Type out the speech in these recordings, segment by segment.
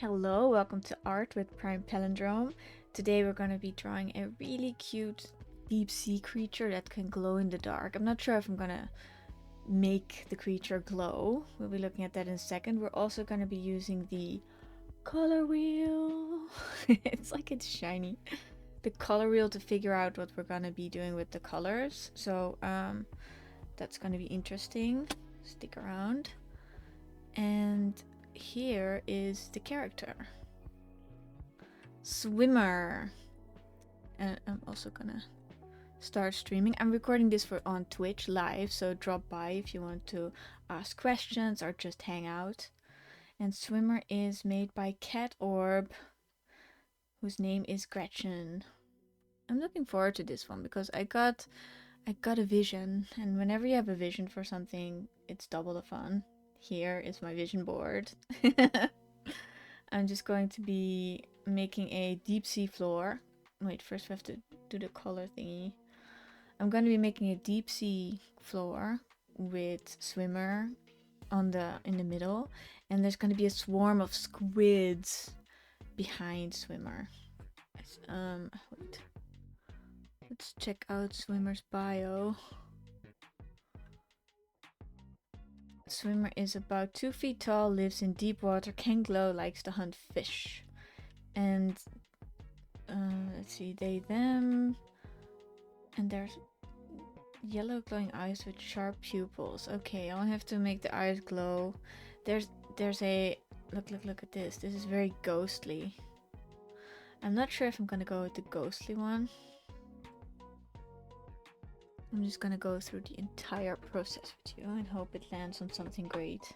Hello, welcome to Art with Prime Palindrome. Today we're going to be drawing a really cute deep sea creature that can glow in the dark. I'm not sure if I'm going to make the creature glow. We'll be looking at that in a second. We're also going to be using the color wheel. It's like it's shiny. The color wheel to figure out what we're going to be doing with the colors. So that's going to be interesting. Stick around. And here is the character. Swimmer. And I'm also gonna start streaming. I'm recording this on Twitch live, so drop by if you want to ask questions or just hang out. And Swimmer is made by Cat Orb, whose name is Gretchen. I'm looking forward to this one because I got a vision, and whenever you have a vision for something, it's double the fun. Here is my vision board. I'm just going to be making a deep sea floor. Wait, first we have to do the color thingy. I'm going to be making a deep sea floor with Swimmer in the middle, and there's going to be a swarm of squids behind Swimmer. Wait. Let's check out Swimmer's bio. Swimmer is about 2 feet tall, lives in deep water, can glow, likes to hunt fish. And let's see, they, them. And there's yellow glowing eyes with sharp pupils. Okay, I'll have to make the eyes glow. There's a look at this. This is very ghostly. I'm not sure if I'm gonna go with the ghostly one. I'm just gonna go through the entire process with you and hope it lands on something great.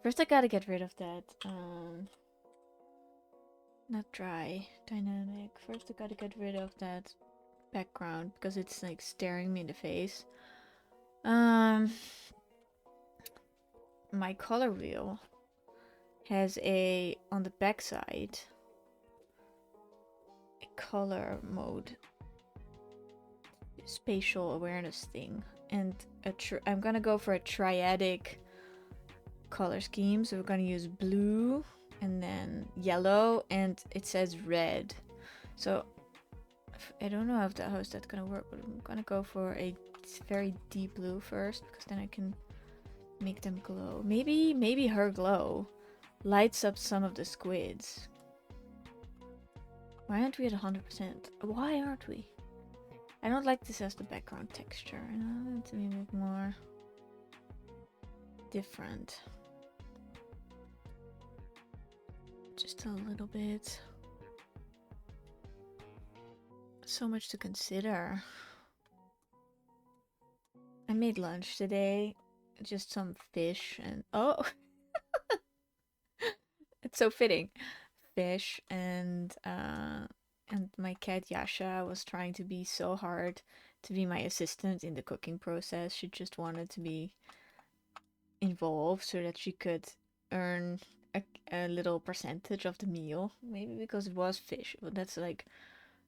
First I gotta get rid of that not dry, dynamic. First I gotta get rid of that background because it's like staring me in the face. My color wheel has on the back side a color mode spatial awareness thing, and I'm gonna go for a triadic color scheme. So we're gonna use blue and then yellow, and it says red. So I don't know how is that gonna work, but I'm gonna go for a very deep blue first because then I can make them glow. Maybe her glow lights up some of the squids. Why aren't we at 100%? Why aren't we? I don't like this as the background texture. I want it to be a bit more different. Just a little bit. So much to consider. I made lunch today. Just some fish and oh, it's so fitting. Fish and my cat Yasha was trying to be so hard to be my assistant in the cooking process. She just wanted to be involved so that she could earn a little percentage of the meal. Maybe because it was fish, but that's like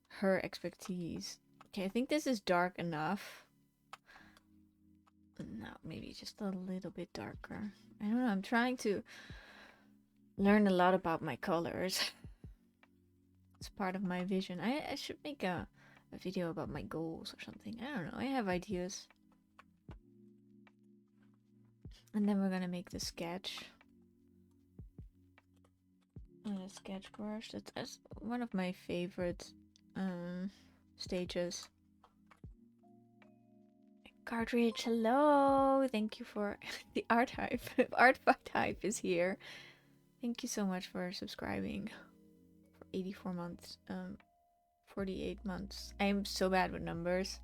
her expertise. Okay, I think this is dark enough. No, maybe just a little bit darker. I don't know, I'm trying to learn a lot about my colors. It's part of my vision. I should make a video about my goals or something. I don't know, I have ideas. And then we're gonna make the sketch. A sketch brush. That's one of my favorite stages. Cartridge, hello! Thank you for the art hype. Art hype is here. Thank you so much for subscribing for 84 months. 48 months. I'm so bad with numbers.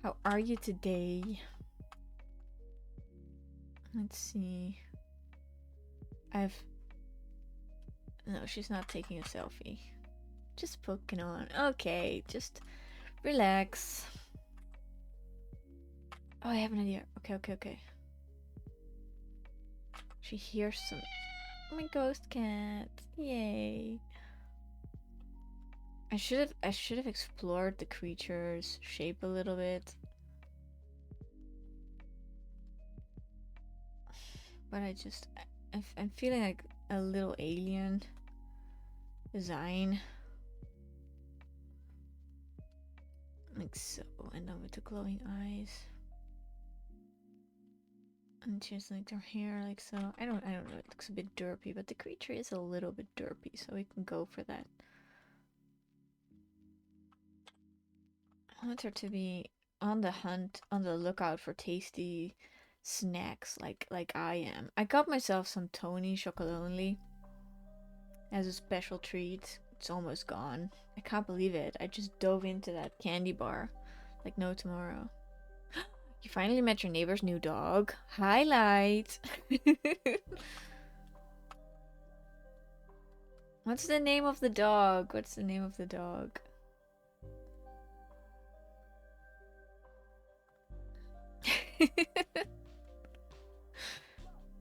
How are you today? Let's see. No, she's not taking a selfie. Just poking on. Okay, just relax. Oh, I have an idea. Okay. She hears some. Oh, my ghost cat. Yay. I should have explored the creature's shape a little bit. But I'm feeling like a little alien design. Like so, and then with the glowing eyes. And she's like her hair like so. I don't know, it looks a bit derpy, but the creature is a little bit derpy, so we can go for that. I want her to be on the hunt, on the lookout for tasty snacks like I am. I got myself some Tony Chocolonely as a special treat. It's almost gone. I can't believe it. I just dove into that candy bar like no tomorrow. You finally met your neighbor's new dog. Highlight. What's the name of the dog? What's the name of the dog?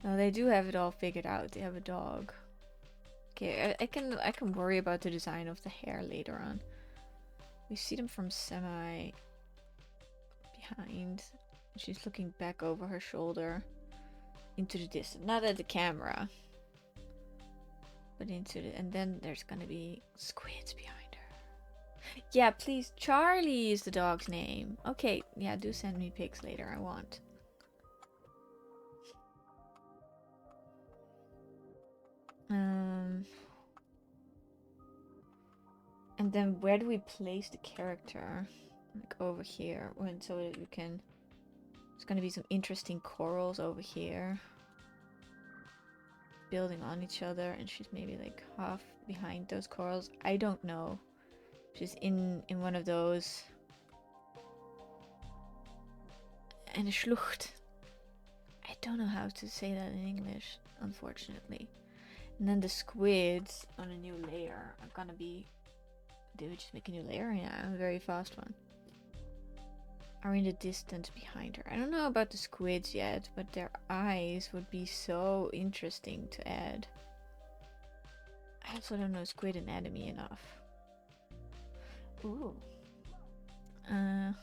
No, they do have it all figured out. They have a dog. Okay, I can worry about the design of the hair later on. We see them from semi behind. She's looking back over her shoulder into the distance, not at the camera, but into the. And then there's gonna be squids behind her. Yeah, please. Charlie is the dog's name. Okay, yeah, do send me pics later. I want. And then where do we place the character? Like over here, when so that we can. There's gonna be some interesting corals over here, building on each other, and she's maybe like half behind those corals. I don't know. She's in one of those. And a Schlucht. I don't know how to say that in English, unfortunately. And then the squids on a new layer are gonna be. Did we just make a new layer? Yeah, a very fast one. Are in the distance behind her. I don't know about the squids yet, but their eyes would be so interesting to add. I also don't know squid anatomy enough. Ooh. That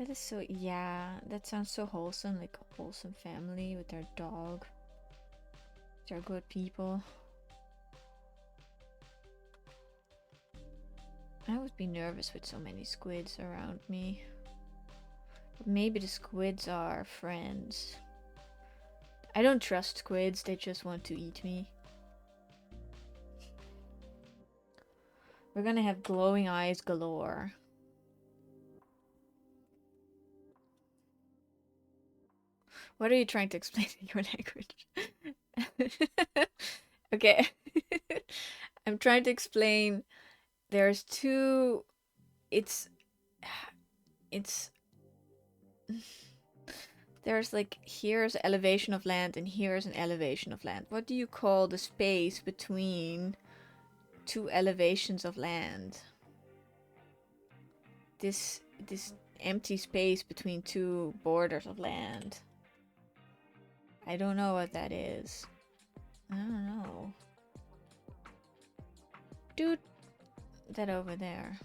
is so, yeah, that sounds so wholesome, like a wholesome family with their dog. They're good people. I would be nervous with so many squids around me. But maybe the squids are friends. I don't trust squids, they just want to eat me. We're gonna have glowing eyes galore. What are you trying to explain in your language? Okay. I'm trying to explain there's two it's there's like here's elevation of land and here's an elevation of land. What do you call the space between two elevations of land? This empty space between two borders of land. I don't know what that is. I don't know. Dude, that over there.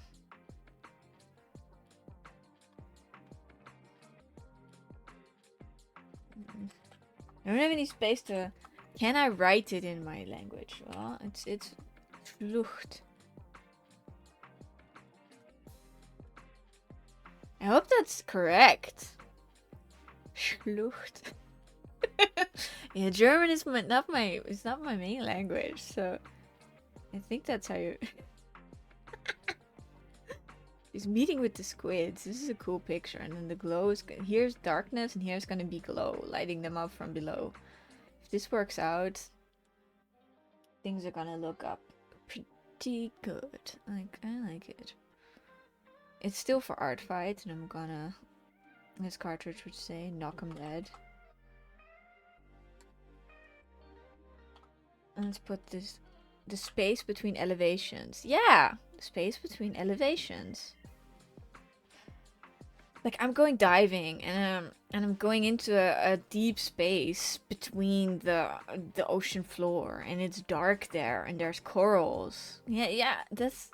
I don't have any space to. Can I write it in my language? Well, it's Flucht. I hope that's correct. Schlucht. Yeah, German is not my main language, so I think that's how you. He's meeting with the squids. This is a cool picture, and then the glow is here's darkness, and here's gonna be glow, lighting them up from below. If this works out, things are gonna look up pretty good. Like I like it. It's still for art fight, and I'm gonna, as Cartridge would say, knock 'em dead. And let's put this, the space between elevations. Yeah, the space between elevations. Like I'm going diving, and I'm going into a deep space between the ocean floor, and it's dark there, and there's corals. Yeah, it's.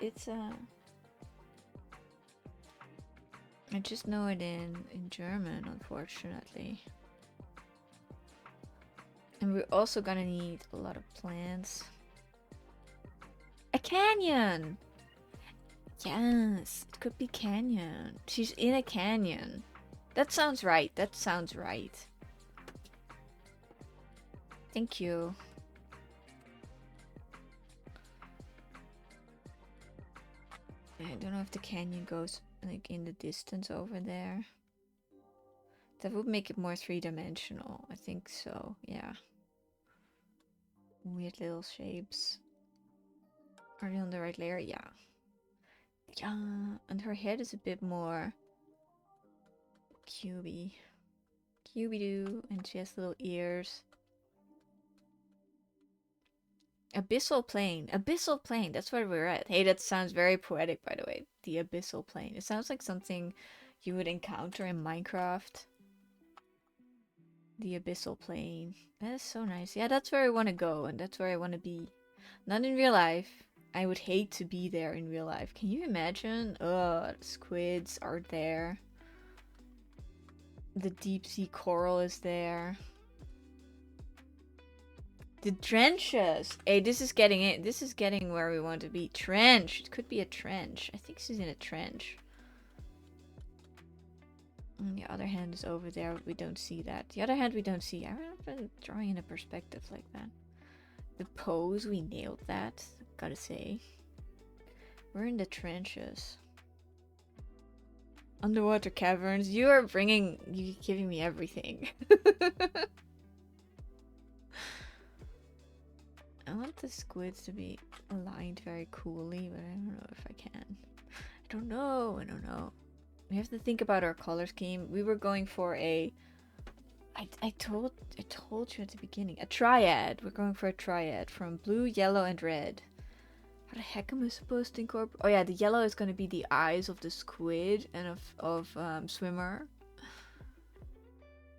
I just know it in German, unfortunately. And we're also gonna need a lot of plants. A canyon! Yes, it could be canyon. She's in a canyon. That sounds right. That sounds right. Thank you. I don't know if the canyon goes like in the distance over there. That would make it more three-dimensional. I think so, yeah. Weird little shapes. Are they on the right layer? Yeah. Yeah, and her head is a bit more cubey. Cubey-doo, and she has little ears. Abyssal Plain. Abyssal Plain, that's where we're at. Hey, that sounds very poetic, by the way. The Abyssal Plain. It sounds like something you would encounter in Minecraft. The Abyssal Plain. That is so nice. Yeah, that's where I want to go, and that's where I want to be. Not in real life. I would hate to be there in real life. Can you imagine? The squids are there. The deep sea coral is there. The trenches. Hey, this is getting it. This is getting where we want to be. Trench. It could be a trench. I think she's in a trench. And the other hand is over there. We don't see that. The other hand we don't see. I haven't been drawing in a perspective like that. The pose, we nailed that. Gotta say. We're in the trenches. Underwater caverns. You're giving me everything. I want the squids to be aligned very coolly, but I don't know if I can. I don't know. We have to think about our color scheme. We were going for a... I told you at the beginning. A triad. We're going for a triad from blue, yellow, and red. How the heck am I supposed to incorporate? Oh yeah, the yellow is going to be the eyes of the squid and of Swimmer.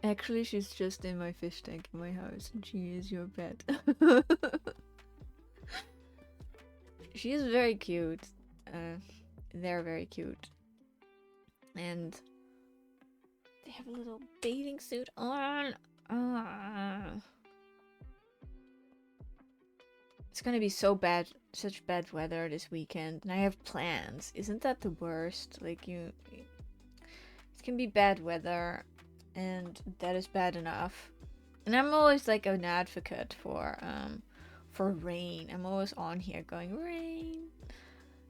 Actually, she's just in my fish tank in my house, and she is your pet. She is very cute. They're very cute. And they have a little bathing suit on. It's gonna be so bad, such bad weather this weekend, and I have plans. Isn't that the worst? Like it can be bad weather, and that is bad enough. And I'm always like an advocate for rain. I'm always on here going rain.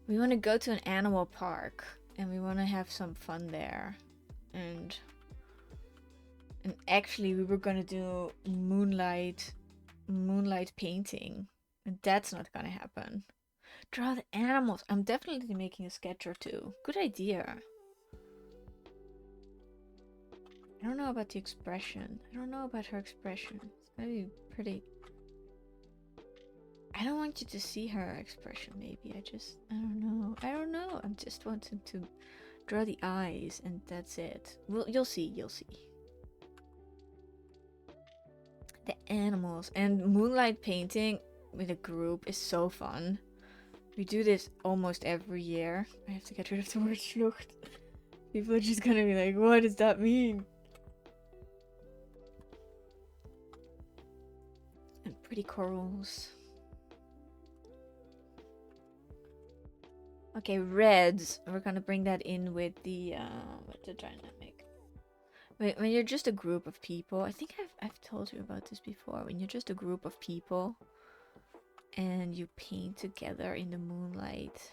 We want to go to an animal park, and we want to have some fun there, and actually we were gonna do moonlight painting. And that's not gonna happen. Draw the animals. I'm definitely making a sketch or two. Good idea. I don't know about the expression. I don't know about her expression. It's gonna be pretty... I don't want you to see her expression, maybe. I don't know. I'm just wanting to draw the eyes, and that's it. Well, you'll see. The animals. And moonlight painting with a group is so fun. We do this almost every year. I have to get rid of the word Schlucht. People are just gonna be like, what does that mean? And pretty corals. Okay, reds. We're gonna bring that in with the dynamic. When you're just a group of people, I think I've told you about this before. When you're just a group of people and you paint together in the moonlight,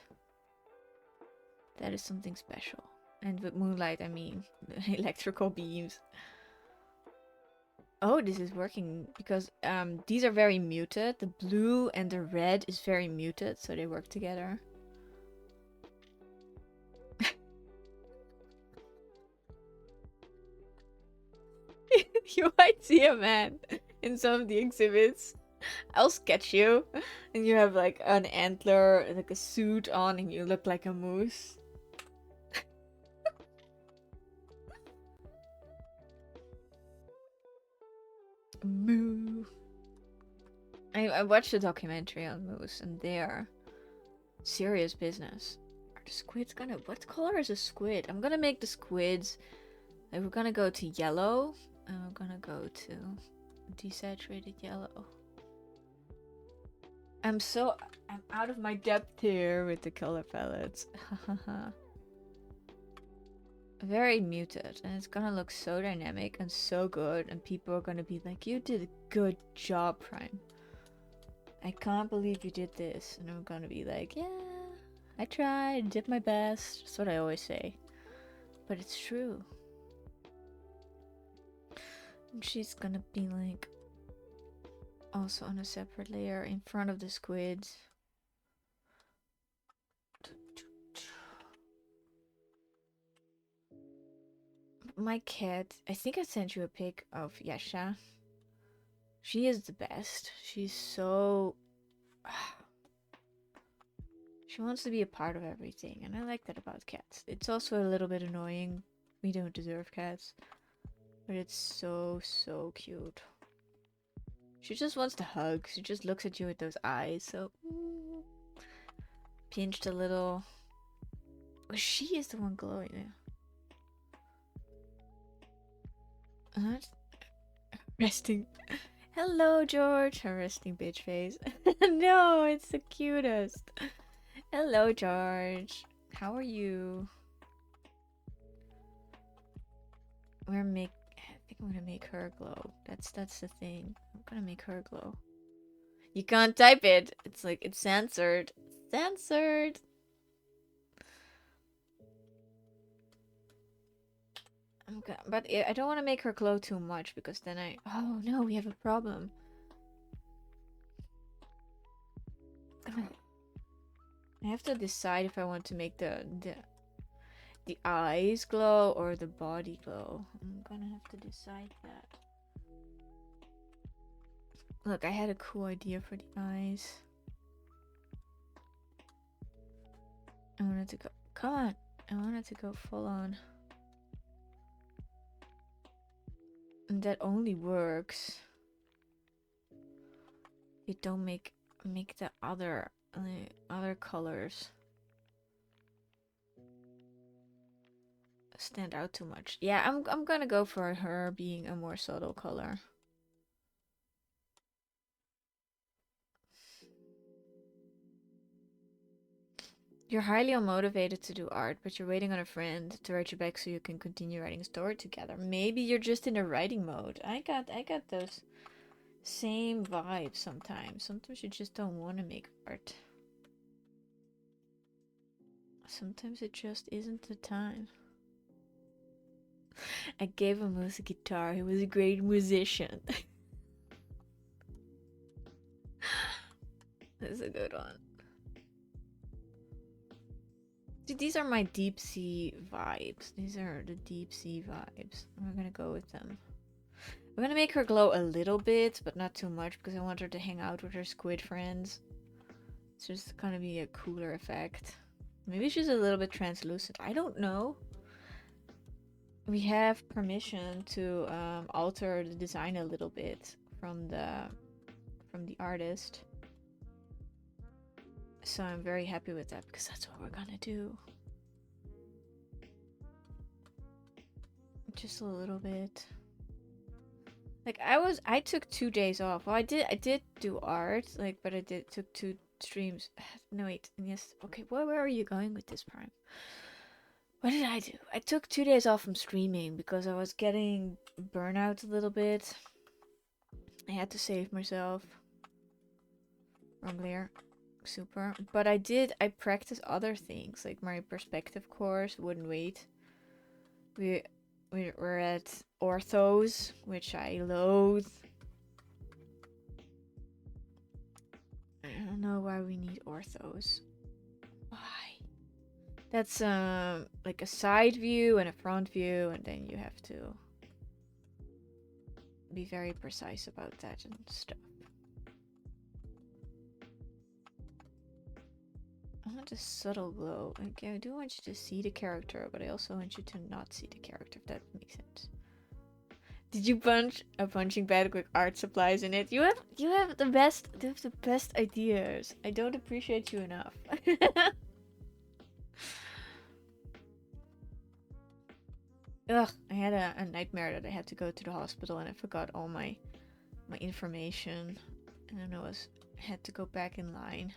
that is something special. And with moonlight, I mean electrical beams. Oh, this is working because these are very muted. The blue and the red is very muted, so they work together. You might see a man in some of the exhibits. I'll sketch you, and you have like an antler, like a suit on, and you look like a moose. Moo. I watched a documentary on moose, and they are serious business. Are the squids gonna... What color is a squid? I'm gonna make the squids... Like, we're gonna go to yellow, and we're gonna go to desaturated yellow. I'm out of my depth here with the color palettes. Very muted, and it's gonna look so dynamic and so good, and people are gonna be like, you did a good job, Prime. I can't believe you did this. And I'm gonna be like, yeah, I tried, did my best. That's what I always say. But it's true. And she's gonna be like, also on a separate layer in front of the squids. My cat, I think I sent you a pic of Yasha. She is the best. She's so... She wants to be a part of everything, and I like that about cats. It's also a little bit annoying. We don't deserve cats. But it's so, so cute. She just wants to hug. She just looks at you with those eyes, so... Pinched a little. Oh, she is the one glowing. Resting. Hello, George. Her resting bitch face. No, it's the cutest. Hello, George. How are you? I think I'm gonna make her glow. That's the thing. I'm gonna make her glow. You can't type it. It's like it's censored. Censored. Okay, but I don't want to make her glow too much because then oh no, we have a problem. I have to decide if I want to make the eyes glow or the body glow. I'm gonna have to decide that. Look, I had a cool idea for the eyes. I wanted to go. Come on! I wanted to go full on. And that only works. You don't make the other colors stand out too much. Yeah, I'm gonna go for her being a more subtle color. You're highly unmotivated to do art, but you're waiting on a friend to write you back so you can continue writing a story together. Maybe you're just in a writing mode. I got those same vibes sometimes. Sometimes you just don't want to make art. Sometimes it just isn't the time. I gave him a guitar. He was a great musician. That's a good one. Dude, these are my deep sea vibes. These are the deep sea vibes. We're gonna go with them. We're gonna make her glow a little bit, but not too much because I want her to hang out with her squid friends. It's just gonna be a cooler effect. Maybe she's a little bit translucent. I don't know. We have permission to alter the design a little bit from the artist. So I'm very happy with that because that's what we're gonna do. Just a little bit. Like I took 2 days off. Well, I did do art, like, but I took 2 streams. No wait, yes. Okay, where are you going with this, Prime? What did I do? I took 2 days off from streaming because I was getting burnout a little bit. I had to save myself. Wrong layer. Super. But I practiced other things, like my perspective course wouldn't wait. We're at orthos, which I loathe. I don't know why we need orthos. Why? That's like a side view and a front view, and then you have to be very precise about that and stuff. I want a subtle glow. Like, I do want you to see the character, but I also want you to not see the character, if that makes sense. Did you punch a punching bag with art supplies in it? You have the best ideas. I don't appreciate you enough. Ugh, I had a nightmare that I had to go to the hospital and I forgot all my my information. And then had to go back in line.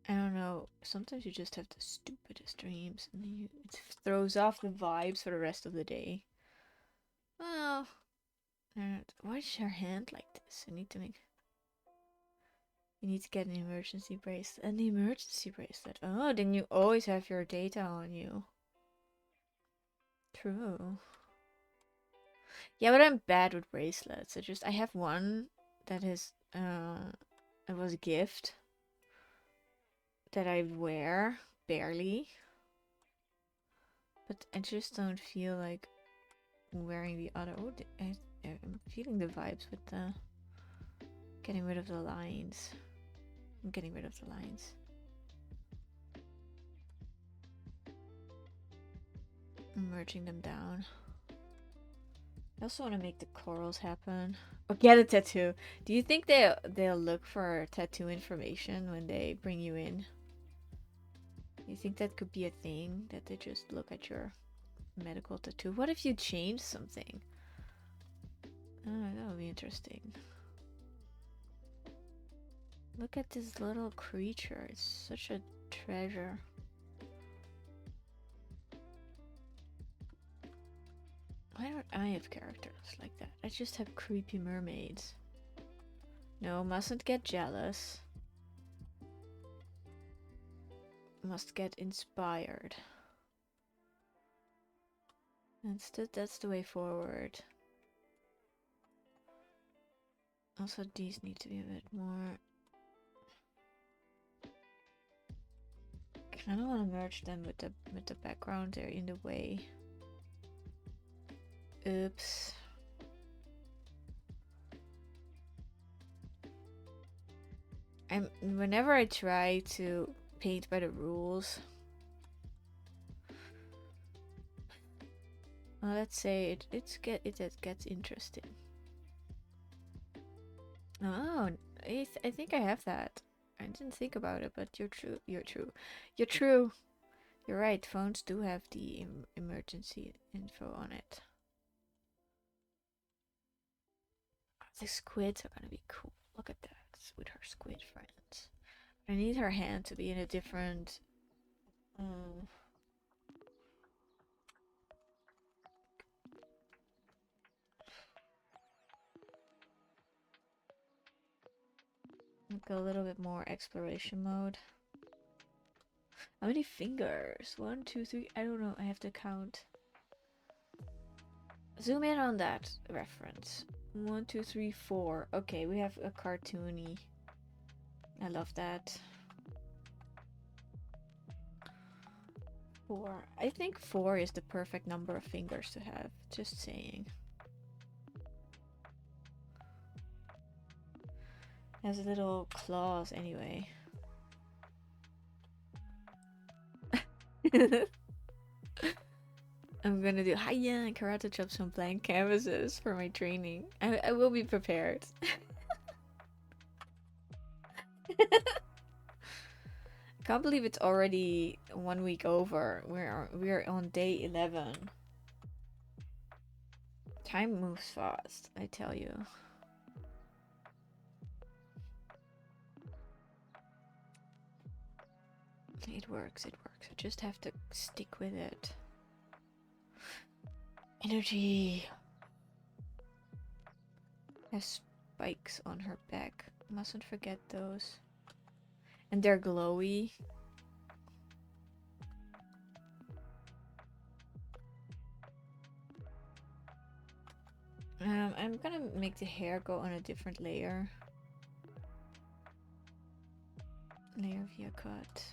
I don't know. Sometimes you just have the stupidest dreams, and it throws off the vibes for the rest of the day. Well, why is your hand like this? I need to make. You need to get an emergency bracelet. An emergency bracelet. Oh, then you always have your data on you. True. Yeah, but I'm bad with bracelets. I have one that is it was a gift that I wear barely. But I just don't feel like wearing the other. Oh, I'm feeling the vibes with the getting rid of the lines. I'm getting rid of the lines. I'm merging them down. I also want to make the corals happen. Or get a tattoo. Do you think they'll look for tattoo information when they bring you in? You think that could be a thing, that they just look at your medical tattoo? What if you change something? Oh, that would be interesting. Look at this little creature. It's such a treasure. Why don't I have characters like that? I just have creepy mermaids. No, mustn't get jealous. Must get inspired. That's the way forward. Also, these need to be a bit more. I don't want to merge them with the background. They're in the way. Oops. Whenever I try to paint by the rules. Well, let's say it gets interesting. Oh, I think I have that. I didn't think about it, but you're true. You're true. You're true. You're right. Phones do have the emergency info on it. The squids are gonna be cool. Look at that with her squid friends. I need her hand to be in a different. Like a little bit more exploration mode. How many fingers? 1, 2, 3. I don't know. I have to count. Zoom in on that reference. 1, 2, 3, 4. Okay, we have a cartoony. I love that. 4. I think 4 is the perfect number of fingers to have. Just saying. Has little claws anyway. I'm gonna do hiya and karate chops on blank canvases for my training. I will be prepared. Can't believe it's already 1 week over. We're on day 11. Time moves fast, I tell you. It works, it works. I just have to stick with it. Energy. Has spikes on her back. Mustn't forget those. And they're glowy. I'm gonna make the hair go on a different layer. Layer via cut.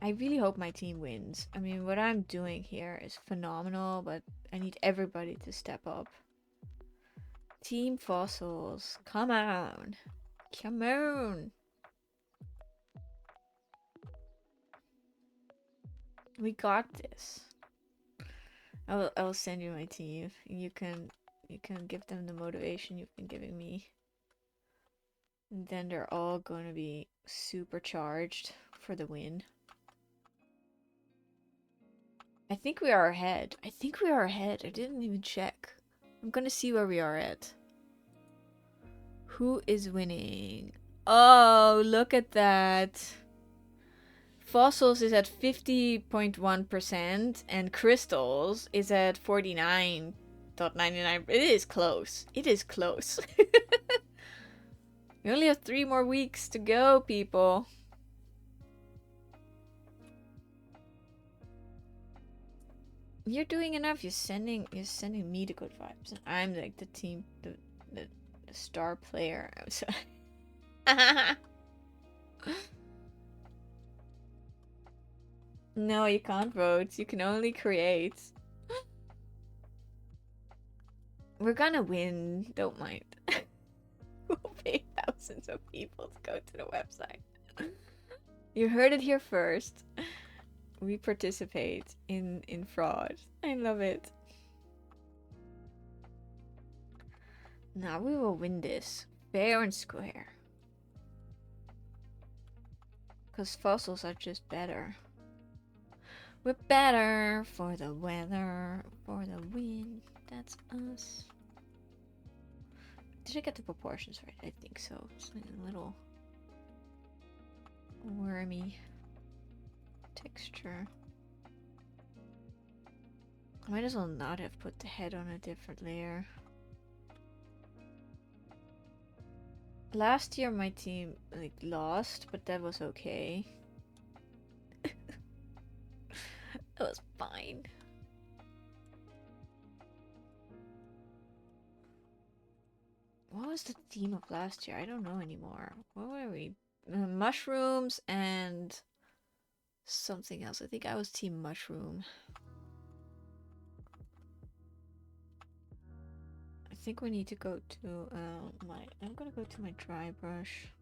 I really hope my team wins. I mean, what I'm doing here is phenomenal, but I need everybody to step up. Team Fossils, come on. Come on. We got this. I'll send you my team. You can give them the motivation you've been giving me. And then they're all going to be supercharged for the win. I think we are ahead. I think we are ahead. I didn't even check. I'm gonna see where we are at. Who is winning? Oh, look at that. Fossils is at 50.1% and crystals is at 49.99. It is close. It is close. We only have 3 more weeks to go, people. You're doing enough. You're sending me the good vibes. And I'm like the team, the star player. I'm sorry. No, you can't vote. You can only create. We're gonna win. Don't mind. We'll pay thousands of people to go to the website. You heard it here first. We participate in fraud. I love it. Now we will win this fair and square. Because fossils are just better. We're better for the weather, for the wind. That's us. Did I get the proportions right? I think so. It's like a little wormy texture. I might as well not have put the head on a different layer. Last year my team like lost, but that was okay. That was fine. What was the theme of last year? I don't know anymore. What were we? Mushrooms and something else. I think I was team mushroom. I think we need to go to I'm gonna go to my dry brush.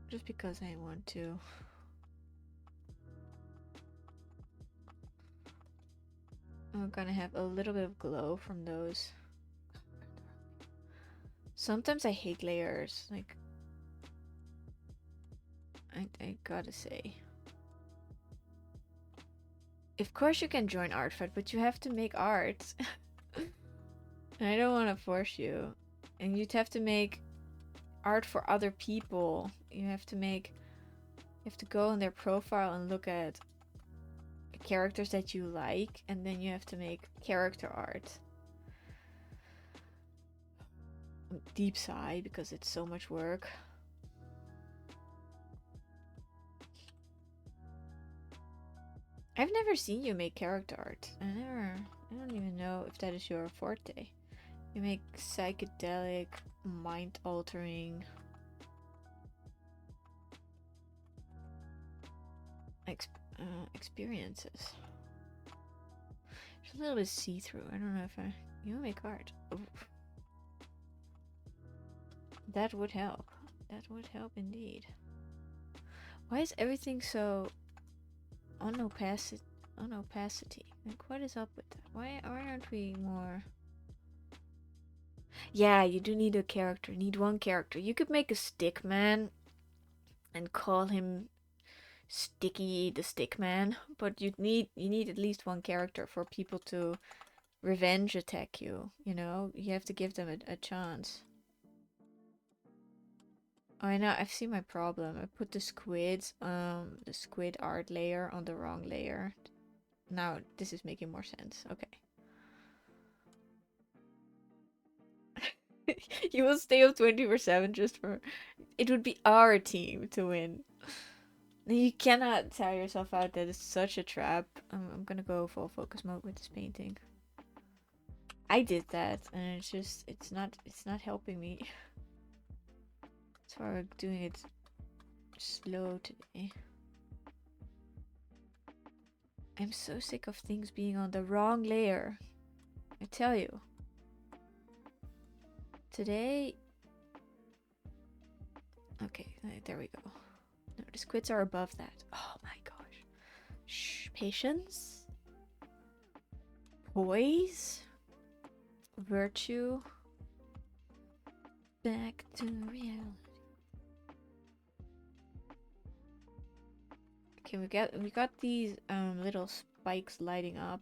Just because I want to. I'm gonna have a little bit of glow from those. Sometimes I hate layers, like I gotta say. Of course you can join Artfight, but you have to make art. And I don't want to force you. And you'd have to make art for other people. You have to go on their profile and look at characters that you like, and then you have to make character art. Deep sigh because it's so much work. I've never seen you make character art. I don't even know if that is your forte. You make psychedelic, mind-altering experiences. It's a little bit see-through. I don't know if you make art. Oof. That would help. That would help indeed. Why is everything so unopacity? Like, what is up with that? Why aren't we more? Yeah, you do need a character. You need one character. You could make a stick man and call him Sticky the Stick Man, but you need at least one character for people to revenge attack you. You know, you have to give them a chance. Oh, I know. I've seen my problem. I put the squid art layer on the wrong layer. Now this is making more sense. Okay. You will stay up 24/7 just for. It would be our team to win. You cannot tire yourself out. That is such a trap. I'm gonna go full focus mode with this painting. I did that, and it's not helping me. So we're doing it slow today. I'm so sick of things being on the wrong layer. I tell you. Today. Okay, there we go. No, the squids are above that. Oh my gosh. Shh, patience. Poise. Virtue. Back to reality. Okay, we got these little spikes lighting up.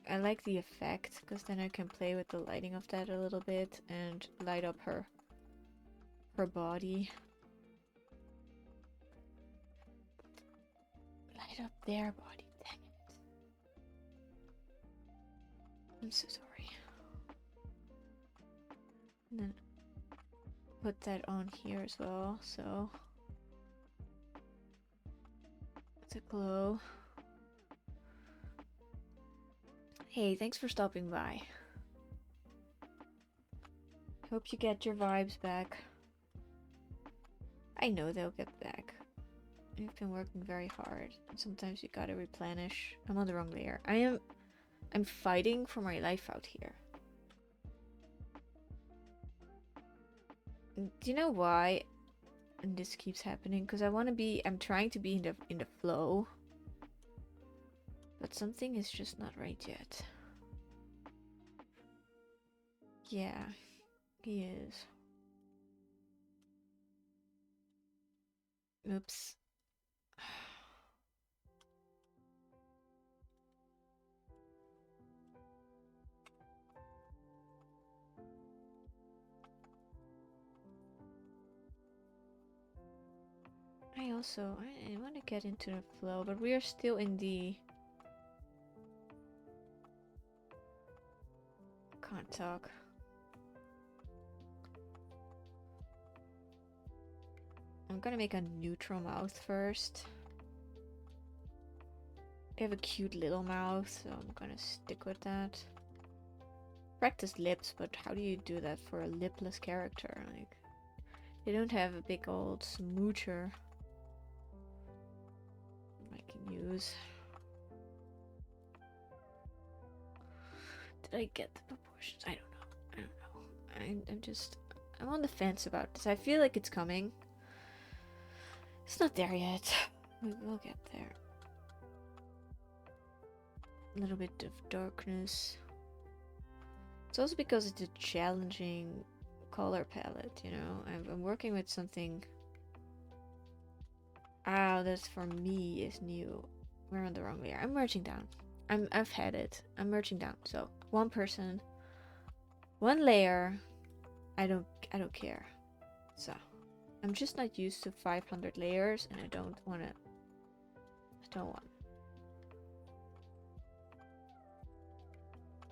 I like the effect because then I can play with the lighting of that a little bit and light up her body. Light up their body, dang it. I'm so sorry. And then put that on here as well, so it's a glow. Hey, thanks for stopping by. Hope you get your vibes back. I know they'll get back. You've been working very hard. Sometimes you gotta replenish. I'm on the wrong layer. I'm fighting for my life out here. Do you know why? And this keeps happening because I'm trying to be in the flow. But something is just not right yet. Yeah, he is. Oops. I want to get into the flow, but we are still in the... Can't talk. I'm gonna make a neutral mouth first. I have a cute little mouth, so I'm gonna stick with that. Practice lips, but how do you do that for a lipless character? Like, they don't have a big old smoocher I can use. Did I get the proportions? I don't know. I'm on the fence about this. I feel like it's coming. It's not there yet. We will get there. A little bit of darkness. It's also because it's a challenging color palette, you know? I'm working with something... Ah, that's for me is new. We're on the wrong layer. I'm merging down. I've had it. I'm merging down. So, one person, one layer. I don't care. So, I'm just not used to 500 layers, and I don't want.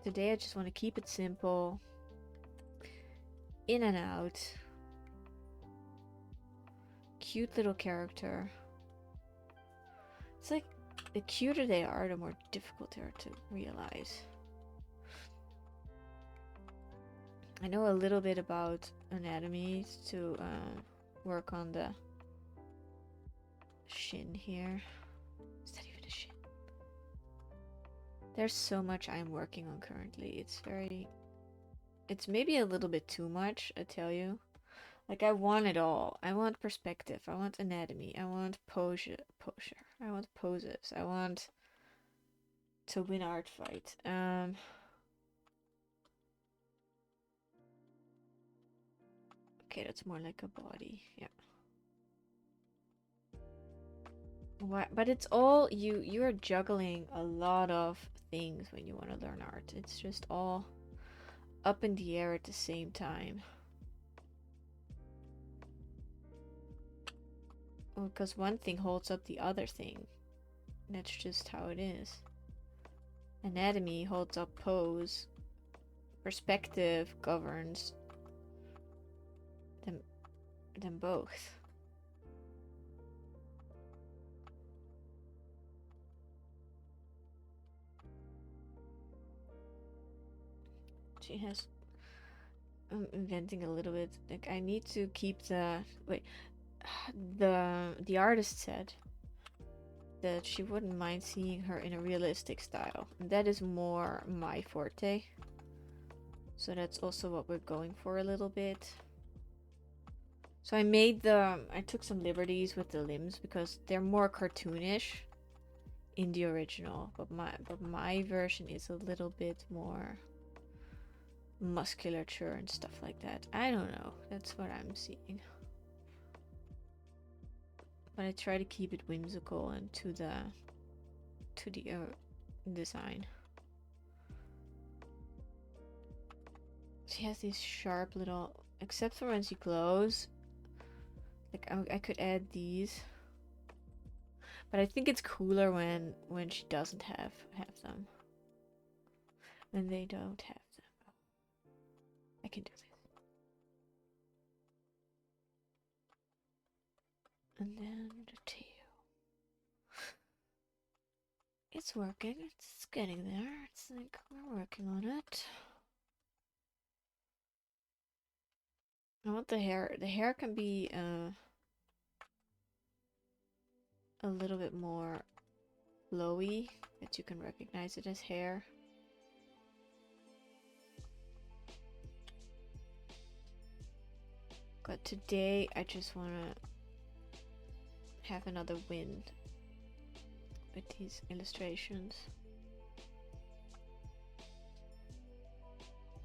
Today I just want to keep it simple. In and out. Cute little character. It's like, the cuter they are, the more difficult they are to realize. I know a little bit about anatomy to work on the shin here. Is that even a shin? There's so much I'm working on currently. It's maybe a little bit too much, I tell you. Like, I want it all. I want perspective. I want anatomy. I want posure. I want poses. I want to win art fight. Okay, that's more like a body. Yeah. What? But it's all you are juggling a lot of things when you want to learn art. It's just all up in the air at the same time. Well, because one thing holds up the other thing. That's just how it is. Anatomy holds up pose. Perspective governs them both. She has... I'm inventing a little bit. Like, I need to keep the... Wait. The artist said that she wouldn't mind seeing her in a realistic style. And that is more my forte. So that's also what we're going for a little bit. So I took some liberties with the limbs because they're more cartoonish in the original, but my version is a little bit more musculature and stuff like that. I don't know. That's what I'm seeing. but I try to keep it whimsical and to the design. She has these sharp little, except for when she glows. Like I could add these, but I think it's cooler when she doesn't have them. When they don't have them. I can do this. And then the tail. It's working. It's getting there. It's like we're working on it. I want the hair. The hair can be a little bit more flowy, that you can recognize it as hair. But today I just want to have another win with these illustrations.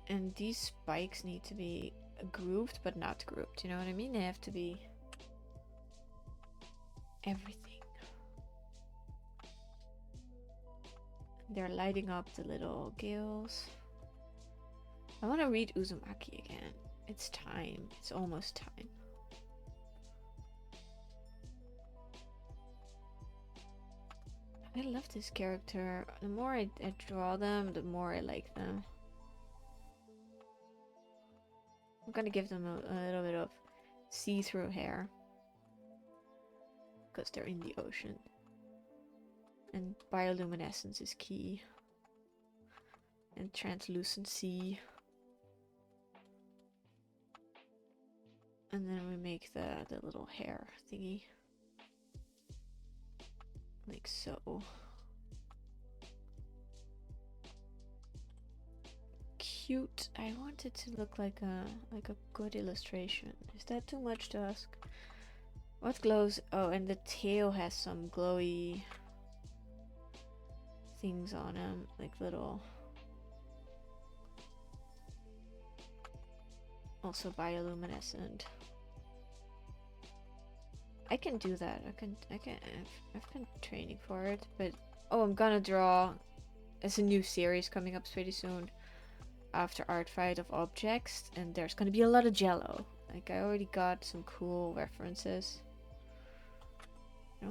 And these spikes need to be grouped but not grouped, you know what I mean? They have to be everything. They're lighting up the little gills. I want to read Uzumaki again. It's time. It's almost time. I love this character. The more I draw them, the more I like them. I'm gonna give them a little bit of see-through hair, because they're in the ocean. And bioluminescence is key. And translucency. And then we make the little hair thingy. Like so. Cute. I want it to look like a good illustration. Is that too much to ask? What glows? Oh, and the tail has some glowy things on him, like little. Also bioluminescent. I can do that. I've been training for it, but oh, I'm gonna draw. It's a new series coming up pretty soon. After Art Fight of Objects, and there's gonna be a lot of jello. Like I already got some cool references. I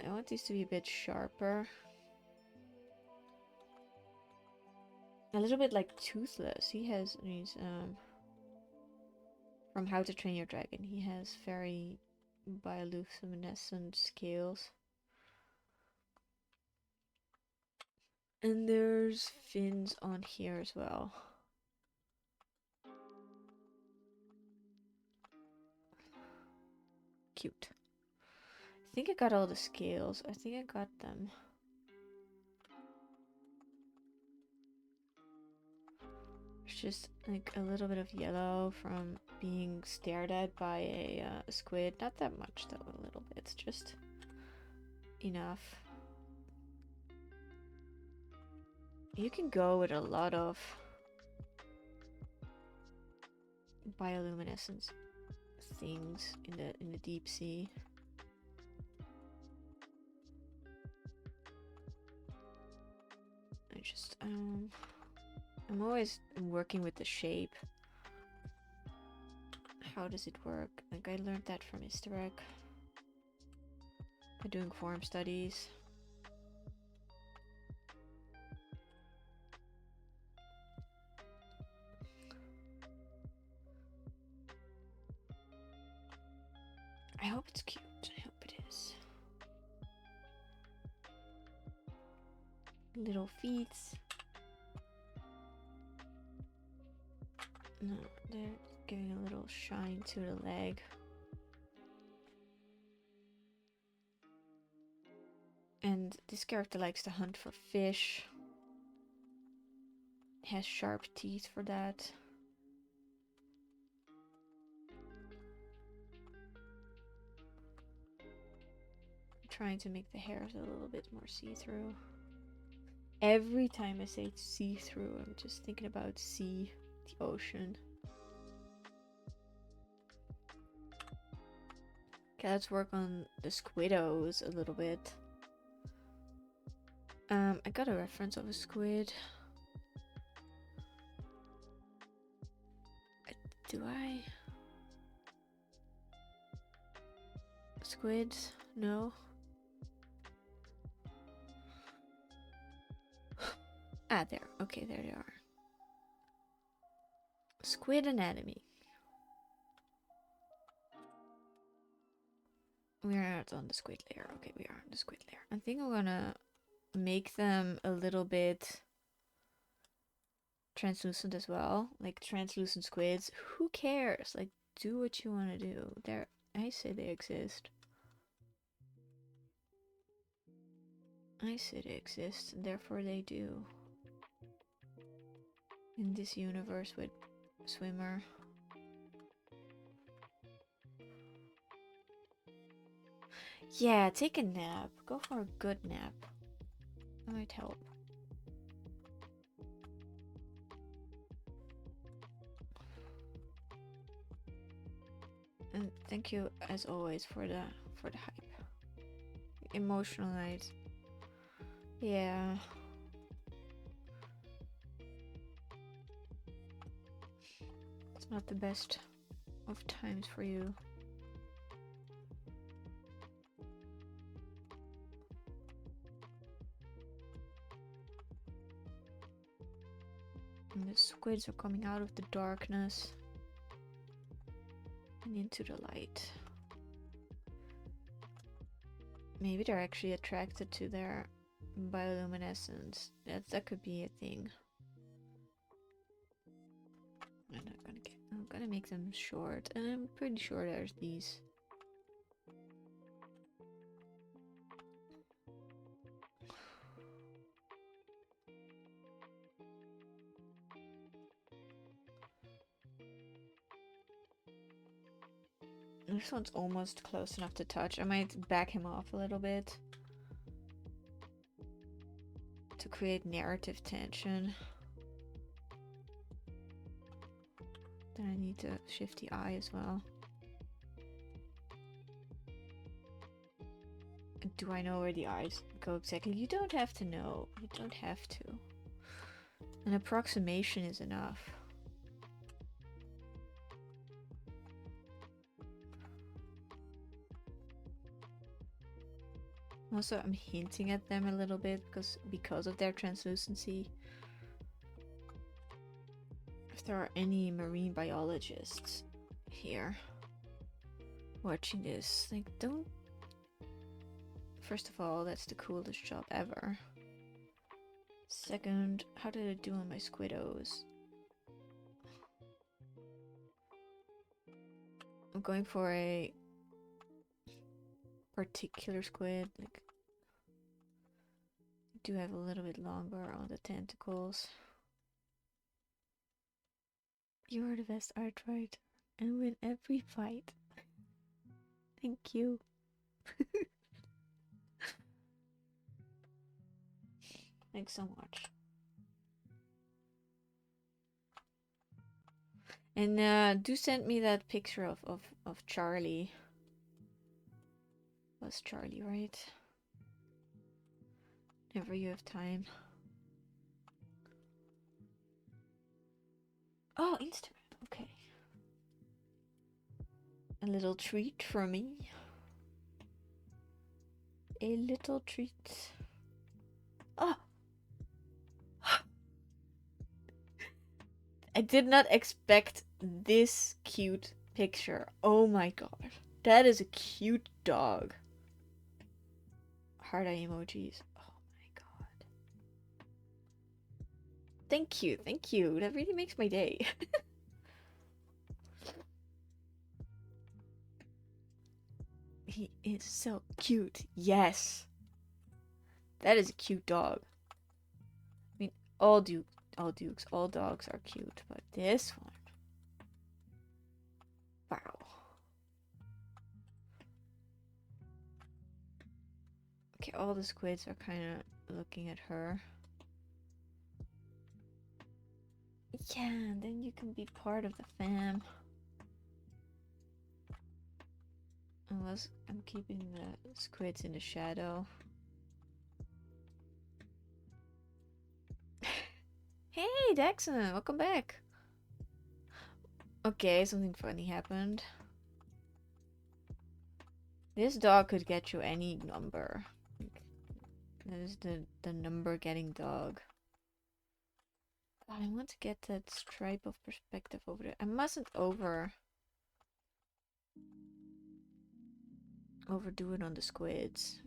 want these to be a bit sharper. A little bit like Toothless. He's from How to Train Your Dragon. He has very bioluminescent scales. And there's fins on here as well. Cute. I think I got all the scales. I think I got them. It's just like a little bit of yellow from being stared at by a squid. Not that much though, a little bit. It's just enough. You can go with a lot of bioluminescence things in the deep sea. I'm always working with the shape. How does it work? Like I learned that from Istarek. By doing form studies. I hope it's cute. I hope it is. Little feet. No, they're giving a little shine to the leg. And this character likes to hunt for fish. Has sharp teeth for that. I'm trying to make the hairs a little bit more see-through. Every time I say see-through, I'm just thinking about sea, the ocean. Okay, let's work on the squiddos a little bit. I got a reference of a squid. Do I? Squids? No. Ah, there. Okay, there they are. Squid anatomy. We are not on the squid layer. Okay, we are on the squid layer. I think I'm gonna make them a little bit translucent as well. Like translucent squids. Who cares? Like, do what you want to do. I say they exist. I say they exist, and therefore they do. In this universe with Swimmer. Yeah, take a nap. Go for a good nap. That might help. And thank you as always for the hype. Emotional night. Yeah. It's not the best of times for you. And the squids are coming out of the darkness and into the light. Maybe they're actually attracted to their bioluminescence. That could be a thing. I'm gonna make them short, and I'm pretty sure there's these. This one's almost close enough to touch. I might back him off a little bit to create narrative tension. Then I need to shift the eye as well. Do I know where the eyes go exactly? You don't have to know. You don't have to. An approximation is enough. Also, I'm hinting at them a little bit because of their translucency. If there are any marine biologists here watching this, like, don't... First of all, that's the coolest job ever. Second, how did I do on my squiddos? I'm going for a particular squid. Like, I do have a little bit longer on the tentacles. You are the best Artwright, and win every fight. Thank you. Thanks so much. And do send me that picture of Charlie. Was Charlie, right? Whenever you have time. Oh, Instagram. Okay. A little treat for me. A little treat. Oh! I did not expect this cute picture. Oh my god. That is a cute dog. Heart eye emojis. Oh my god. Thank you, thank you. That really makes my day. He is so cute. Yes. That is a cute dog. I mean, all dogs are cute, but this one. Wow. Okay, all the squids are kind of looking at her. Yeah, and then you can be part of the fam. I'm keeping the squids in the shadow. Hey, Daxon, welcome back. Okay, something funny happened. This dog could get you any number. That is the number getting dog. God, I want to get that stripe of perspective over there. I mustn't overdo it on the squids.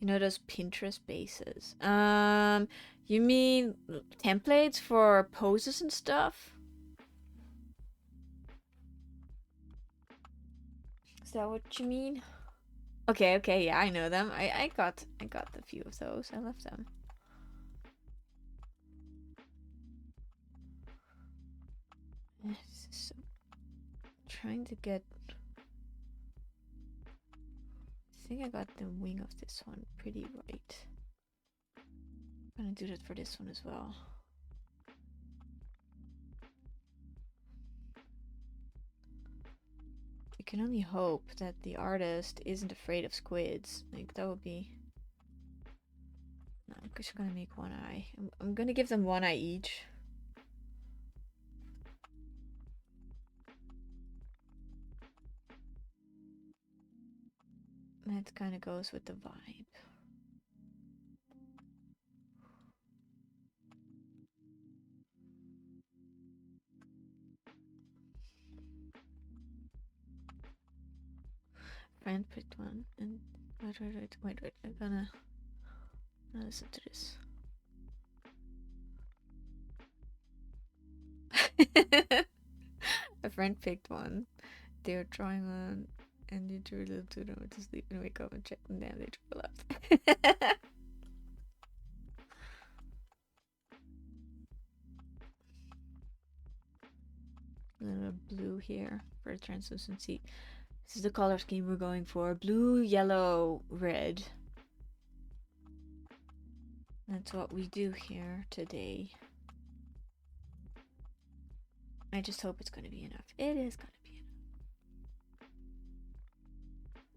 You know those Pinterest bases? You mean templates for poses and stuff? Is that what you mean? Okay, yeah, I know them. I got a few of those. I love them. So, trying to get. I think I got the wing of this one pretty right. I'm gonna do that for this one as well. You can only hope that the artist isn't afraid of squids. Like, that would be... No, I'm just gonna make one eye. I'm gonna give them one eye each. That kind of goes with the vibe. Friend picked one, and wait, I'm gonna listen to this. A friend picked one. They were trying on, and you drew a little too them to sleep and wake up and check them down. They drew left. A little blue here for translucency. This is the color scheme we're going for. Blue, yellow, red. That's what we do here today. I just hope it's going to be enough. It is going to be enough.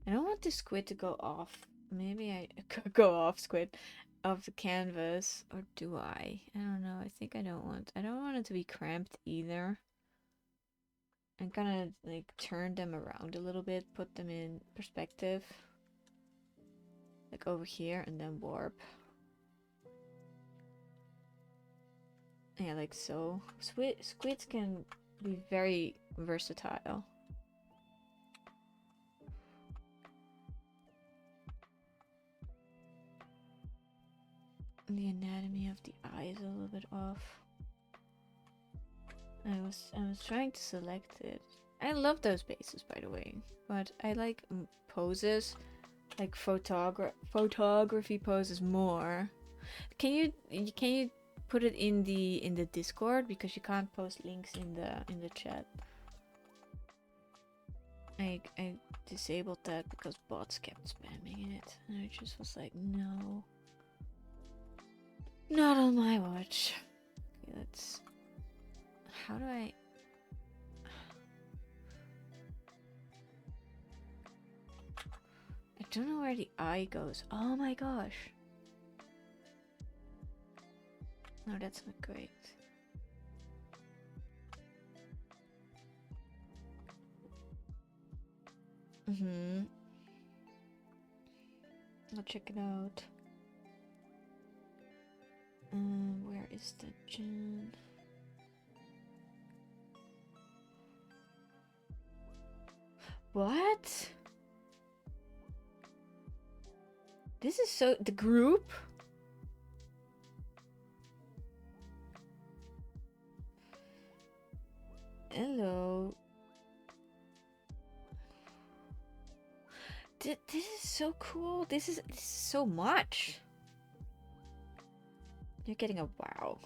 I don't want this squid to go off. Maybe I could go off squid of the canvas. Or do I? I don't know. I think I don't want it to be cramped either. I'm gonna like turn them around a little bit, put them in perspective. Like over here and then warp. Yeah, like so. Squids can be very versatile. The anatomy of the eye is a little bit off. I was trying to select it. I love those bases, by the way, but I like poses, like photography poses more. Can you put it in the Discord, because you can't post links in the chat? I disabled that because bots kept spamming it, and I just was like, no, not on my watch. Okay, let's. How do I? I don't know where the eye goes. Oh my gosh. No, that's not great. I'll check it out. Where is the gem? What? This is so... The group? Hello. This is so cool. This is so much. You're getting a wow.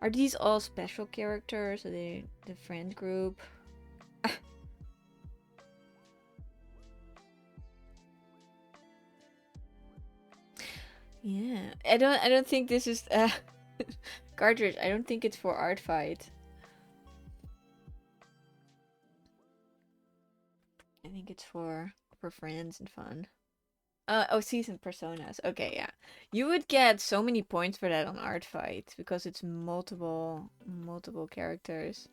Are these all special characters? Are they the friend group? Yeah, I don't think this is Cartridge, I don't think it's for art fight. I think it's for friends and fun. Oh, season personas. Okay, yeah. You would get so many points for that on art fight because it's multiple characters.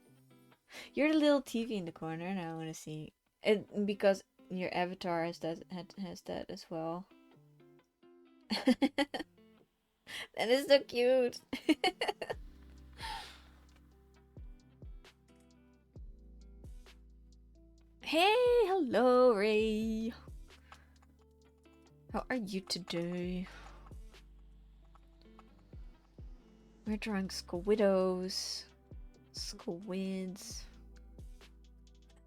You're the little TV in the corner, and I want to see it because your avatar has that as well. That is so cute. Hey, hello, Ray. How are you today? We're drawing squidos, squids.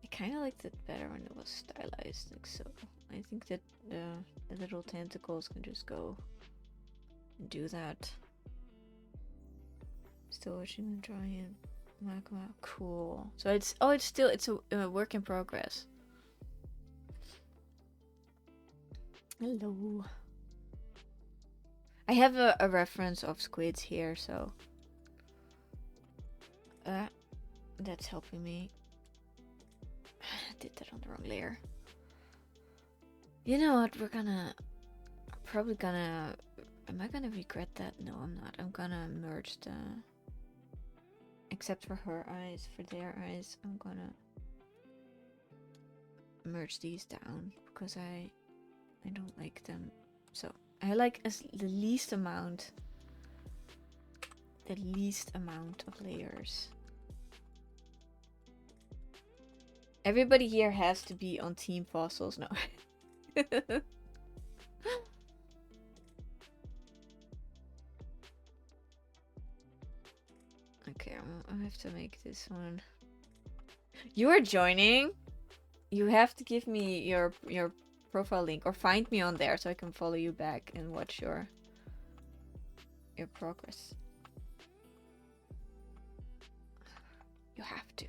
I kind of liked it better when it was stylized, like so. I think that the little tentacles can just go and do that. Still watching them drawing. Magma, cool. So it's a work in progress. Hello. I have a reference of squids here, so that's helping me. I did that on the wrong layer. You know what? I'm probably gonna. Am I gonna regret that? No, I'm not. I'm gonna merge the. Except for her eyes, for their eyes, I'm gonna merge these down because I don't like them. So I like the least amount of layers. Everybody here has to be on Team Fossils. No. Okay, I have to make this one. You are joining? You have to give me your profile link or find me on there so I can follow you back and watch your progress. You have to.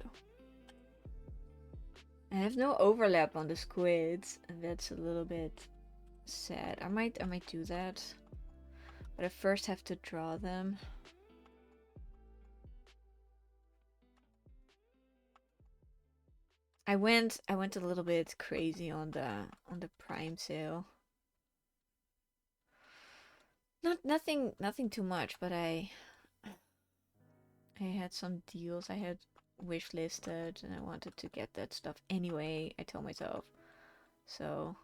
I have no overlap on the squids, and that's a little bit sad. I might do that, but I first have to draw them. I went a little bit crazy on the Prime sale. Nothing too much, but I had some deals I had wish listed, and I wanted to get that stuff anyway. I told myself. So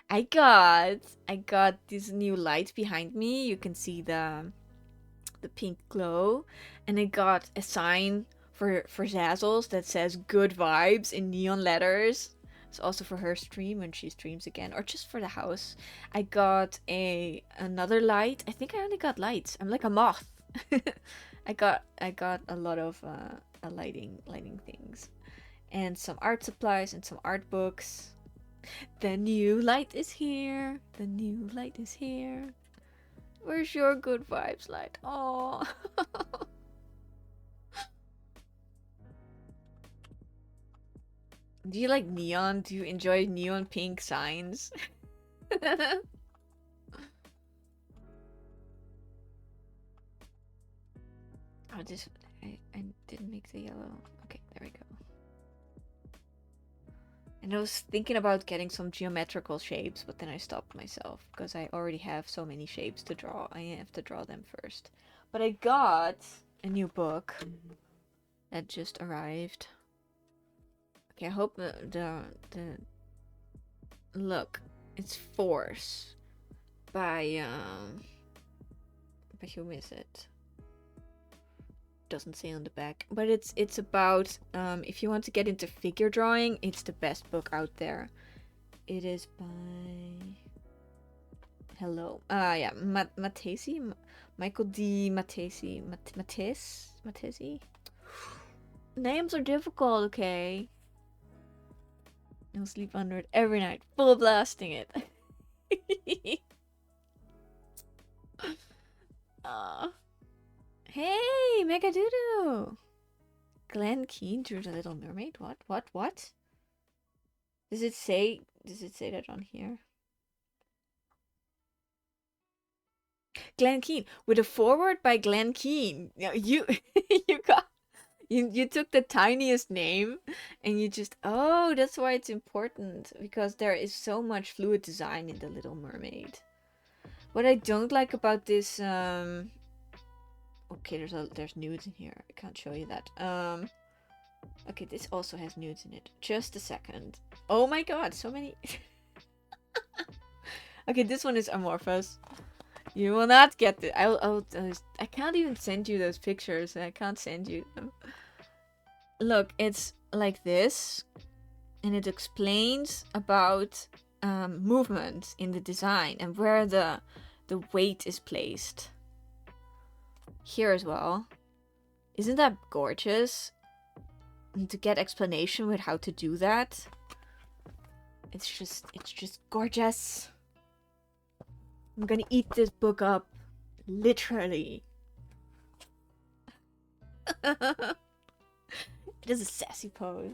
I got this new light behind me. You can see the pink glow, and I got a sign for Zazzles that says "Good Vibes" in neon letters. It's also for her stream when she streams again, or just for the house. I got another light. I think I only got lights. I'm like a moth. I got a lot of lighting things, and some art supplies and some art books. The new light is here. The new light is here. Where's your good vibes light? Oh. Do you like neon? Do you enjoy neon pink signs? Oh, this I didn't make the yellow. Okay, there we go. And I was thinking about getting some geometrical shapes, but then I stopped myself because I already have so many shapes to draw. I have to draw them first. But I got a new book that just arrived. Okay, I hope the look. It's Force by who is it? Doesn't say on the back, but it's about if you want to get into figure drawing, it's the best book out there. It is by yeah, Matesi, Michael D. Matesi, Matesi. Names are difficult, okay. I'll sleep under it every night, full blasting it. Hey, Megadoodoo! Glenn Keane drew The Little Mermaid? What? Does it say that on here? Glen Keane with a foreword by Glen Keane. You you got you took the tiniest name and you just, oh, that's why it's important, because there is so much fluid design in The Little Mermaid. What I don't like about this okay, there's nudes in here. I can't show you that. Okay, this also has nudes in it. Just a second. Oh my god, so many. Okay, this one is amorphous. You will not get it. I can't even send you those pictures. I can't send you them. Look, it's like this, and it explains about movement in the design and where the weight is placed. Here as well. Isn't that gorgeous? And to get explanation with how to do that, it's just gorgeous. I'm gonna eat this book up, literally. It is a sassy pose.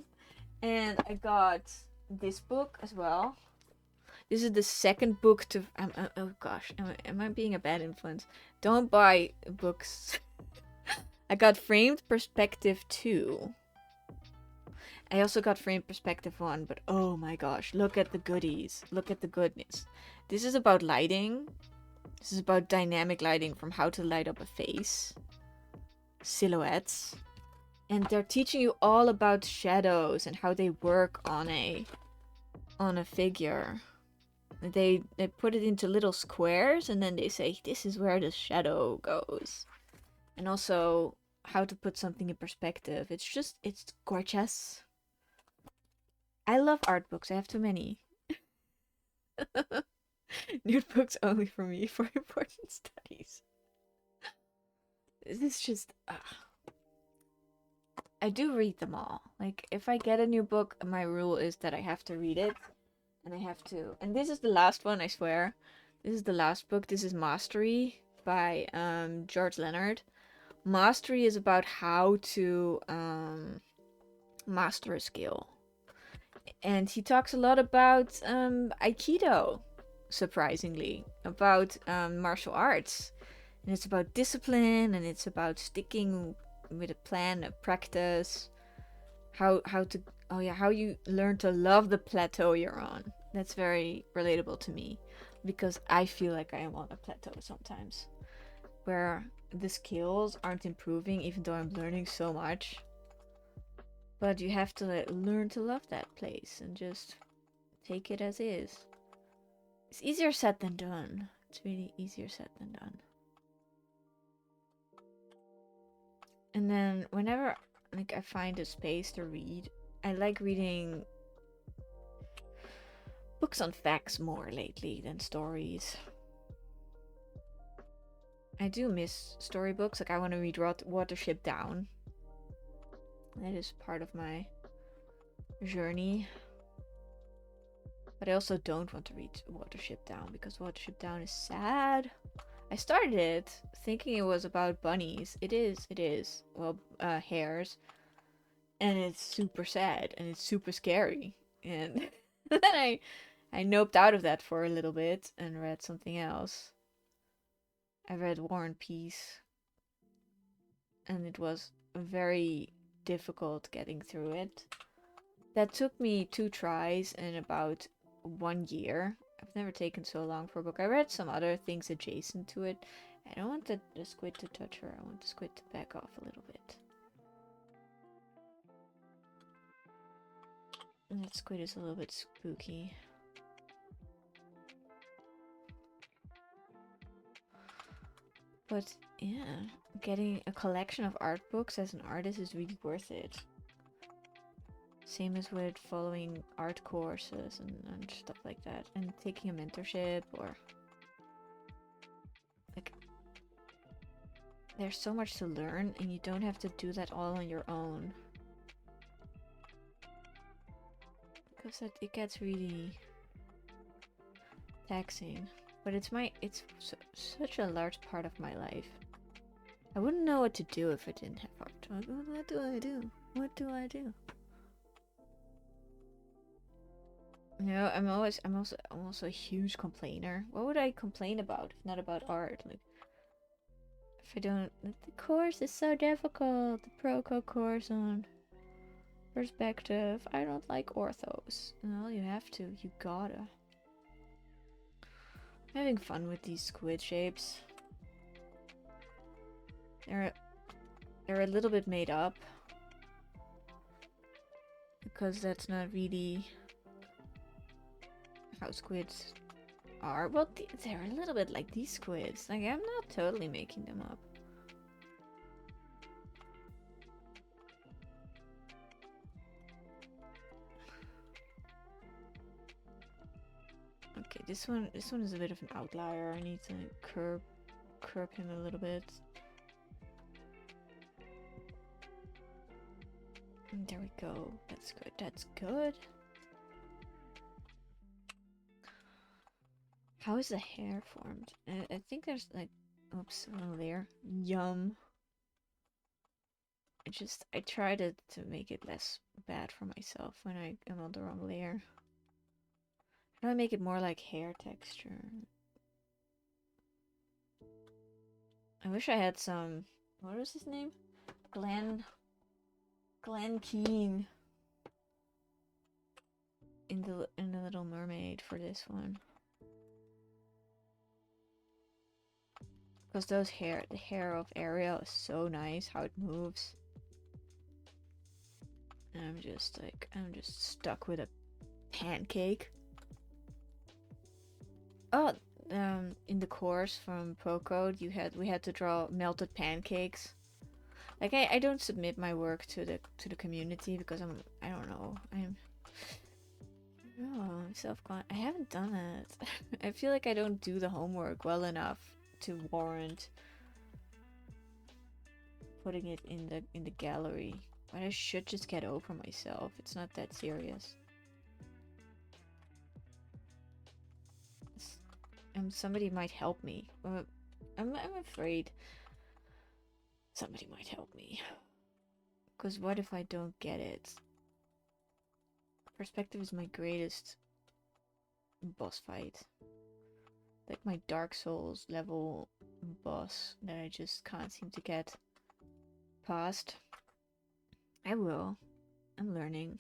And I got this book as well. This is the second book to... oh gosh, am I being a bad influence? Don't buy books. I got Framed Perspective 2. I also got Framed Perspective 1, but oh my gosh, look at the goodies. Look at the goodness. This is about lighting. This is about dynamic lighting, from how to light up a face. Silhouettes. And they're teaching you all about shadows and how they work on a figure. They put it into little squares, and then they say, this is where the shadow goes. And also how to put something in perspective. It's gorgeous. I love art books. I have too many. Nude books only for me for important studies. This is just... I do read them all. Like, if I get a new book, my rule is that I have to read it. And I have to... And this is the last one, I swear. This is the last book. This is Mastery by George Leonard. Mastery is about how to master a skill. And he talks a lot about Aikido, surprisingly. About martial arts. And it's about discipline, and it's about sticking with a plan, a practice. How you learn to love the plateau you're on. That's very relatable to me, because I feel like I am on a plateau sometimes, where the skills aren't improving even though I'm learning so much. But you have to learn to love that place and just take it as is. It's easier said than done. It's really easier said than done. And then whenever I find a space to read, I like reading books on facts more lately than stories. I do miss storybooks. Like, I want to read Watership Down. That is part of my journey. But I also don't want to read Watership Down, because Watership Down is sad. I started it thinking it was about bunnies. It is. Well, hares. And it's super sad, and it's super scary. And then I noped out of that for a little bit and read something else. I read War and Peace. And it was very difficult getting through it. That took me 2 tries and about 1 year. I've never taken so long for a book. I read some other things adjacent to it. I don't want the squid to touch her. I want the squid to back off a little bit. And that squid is a little bit spooky. But yeah, getting a collection of art books as an artist is really worth it. Same as with following art courses and stuff like that. And taking a mentorship, or... like, there's so much to learn, and you don't have to do that all on your own. Because it gets really taxing. But it's such a large part of my life. I wouldn't know what to do if I didn't have art. What do I do? What do I do? No, I'm also a huge complainer. What would I complain about if not about art? Like, If I don't... The course is so difficult. The Proco course on perspective. I don't like orthos. Well, you have to. You gotta. I'm having fun with these squid shapes. They're a little bit made up. Because that's not really how squids are. Well, they're a little bit like these squids. Like, I'm not totally making them up. Okay, this one is a bit of an outlier. I need to curb him a little bit. And there we go. That's good. That's good. How is the hair formed? I think there's like, oops, one there. Yum. I try to make it less bad for myself when I am on the wrong layer. How do I make it more like hair texture? I wish I had some, what was his name? Glenn Keane in the Little Mermaid for this one. Because the hair of Ariel is so nice, how it moves. And I'm just stuck with a pancake. Oh, in the course from Procode, we had to draw melted pancakes. Like I don't submit my work to the community because I don't know. I'm I haven't done it. I feel like I don't do the homework well enough to warrant putting it in the gallery. But I should just get over myself. It's not that serious. Somebody might help me. I'm afraid somebody might help me. Because what if I don't get it? Perspective is my greatest boss fight. Like my Dark Souls level boss that I just can't seem to get past. I will. I'm learning.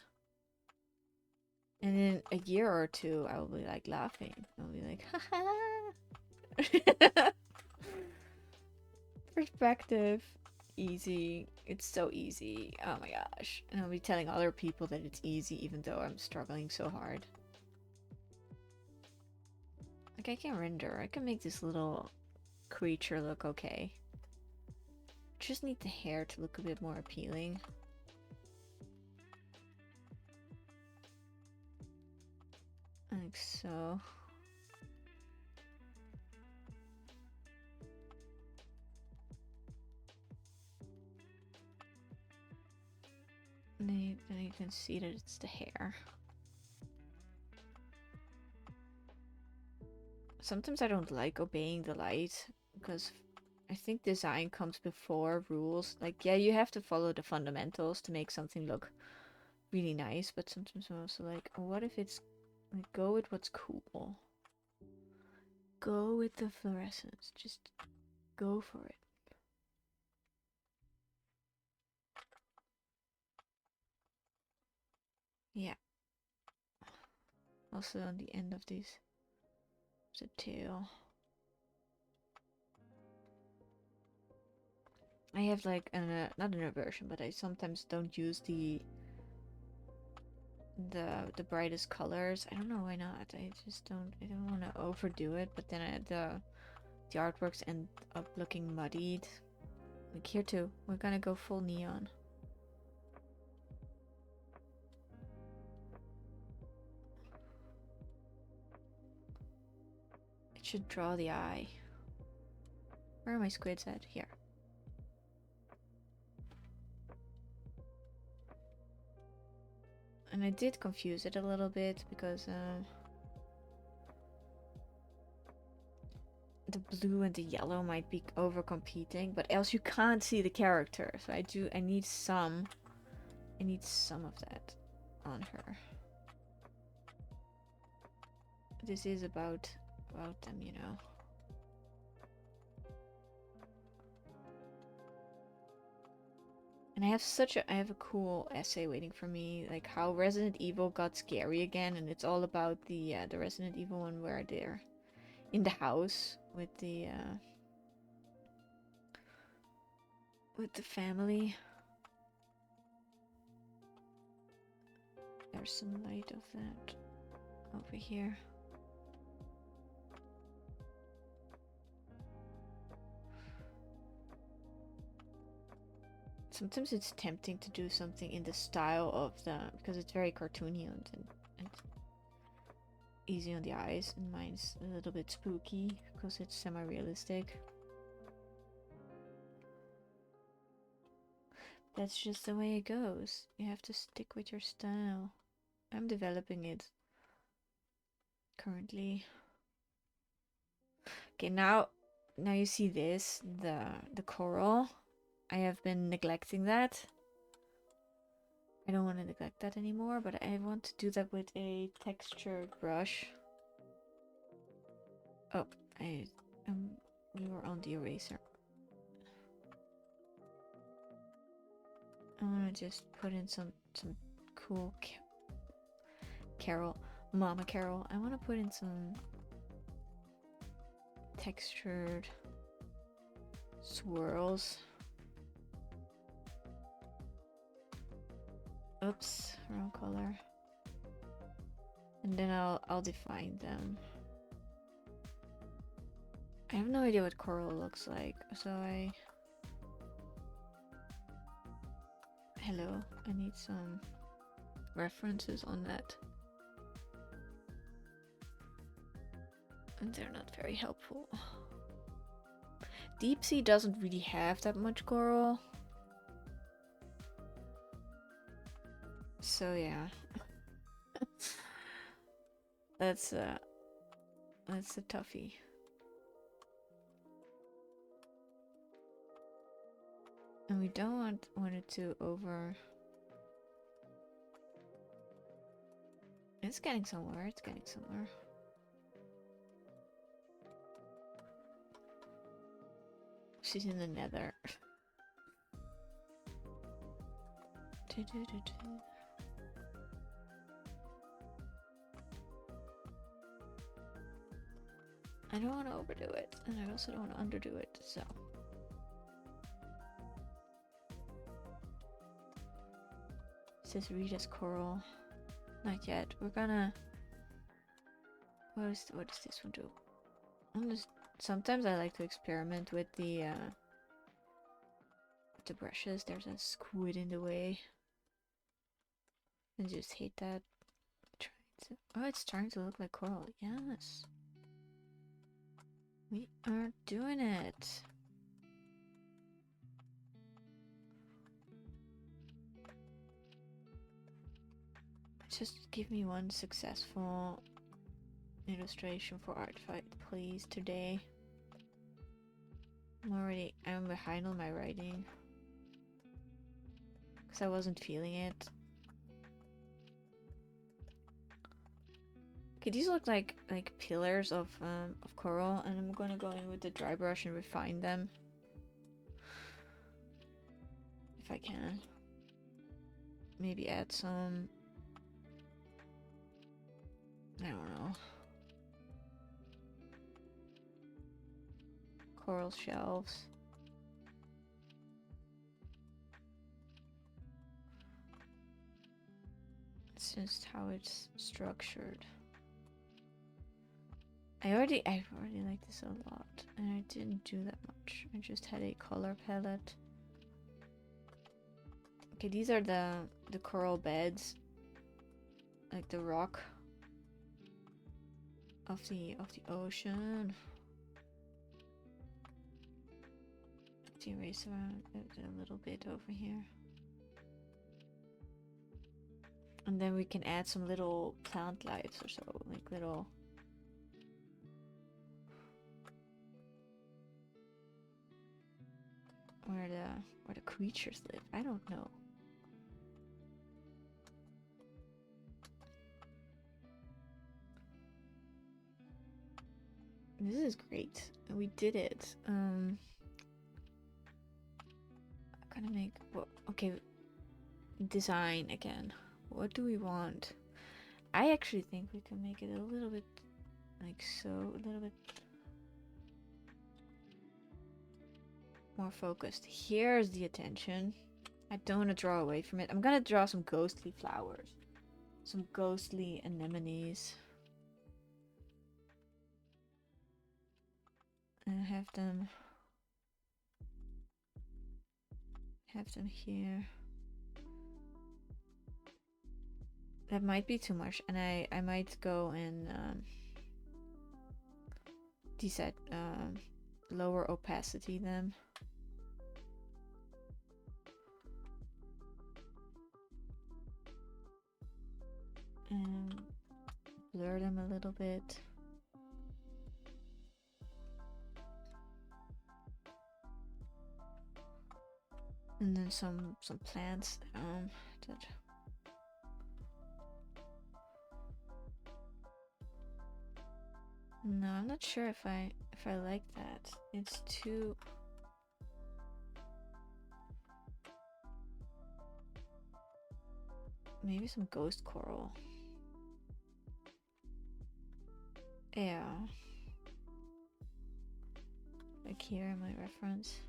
And in a year or two, I will be like laughing. I'll be like, haha. Perspective. Easy. It's so easy. Oh my gosh. And I'll be telling other people that it's easy even though I'm struggling so hard. Like I can render. I can make this little creature look okay. Just need the hair to look a bit more appealing. Like so. Then you can see that it's the hair. Sometimes I don't like obeying the light because I think design comes before rules. Like, yeah, you have to follow the fundamentals to make something look really nice, but sometimes I'm also like, oh, what if it's like, go with what's cool? Go with the fluorescence. Just go for it. Yeah. Also on the end of this, the tail. I have like not an aversion, but I sometimes don't use the brightest colors. I don't know why not. I don't want to overdo it, but then the artworks end up looking muddied. Like here too, we're gonna go full neon. It should draw the eye. Where are my squids at? Here. And I did confuse it a little bit because the blue and the yellow might be over competing, but else you can't see the character. So I need some of that on her. This is about them, you know. And I have a cool essay waiting for me, like how Resident Evil got scary again, and it's all about the Resident Evil one where they're in the house with the family. There's some light of that over here. Sometimes it's tempting to do something in the style of because it's very cartoony and easy on the eyes, and mine's a little bit spooky because it's semi-realistic. That's just the way it goes. You have to stick with your style. I'm developing it currently. Okay, now you see this, the coral. I have been neglecting that. I don't want to neglect that anymore, but I want to do that with a textured brush. Oh, we were on the eraser. I want to just put in some cool Mama Carol. I want to put in some textured swirls. Oops, wrong color. And then I'll define them. I have no idea what coral looks like, so hello, I need some references on that. And they're not very helpful. Deep Sea doesn't really have that much coral. So yeah. That's a toughie. And we don't want it to over... It's getting somewhere, it's getting somewhere. She's in the nether. I don't want to overdo it, and I also don't want to underdo it, so... It says Rita's coral. Not yet. We're gonna... What does this one do? Sometimes I like to experiment with the brushes. There's a squid in the way. I just hate that. Oh, it's starting to look like coral. Yes. We are doing it. Just give me one successful illustration for Artfight, please, today. I'm behind on my writing. Because I wasn't feeling it. Okay, these look like pillars of coral, and I'm gonna go in with the dry brush and refine them. If I can. Maybe add some... I don't know. Coral shelves. It's just how it's structured. I already like this a lot, and I didn't do that much. I just had a color palette. Okay, these are the coral beds, like the rock of the ocean. To erase around a little bit over here. And then we can add some little plant lives or so, like little... where the creatures live. I don't know. This is great. We did it. gonna make what? Okay, design again. What do we want? I actually think we can make it a little bit like so, a little bit more focused. Here's the attention. I don't want to draw away from it. I'm gonna draw some ghostly flowers, some ghostly anemones, and have them here. That might be too much, and I might go and deset lower opacity them. And blur them a little bit. And then some plants that no, I'm not sure if I like that. It's too maybe some ghost coral. Yeah. Like here in my reference.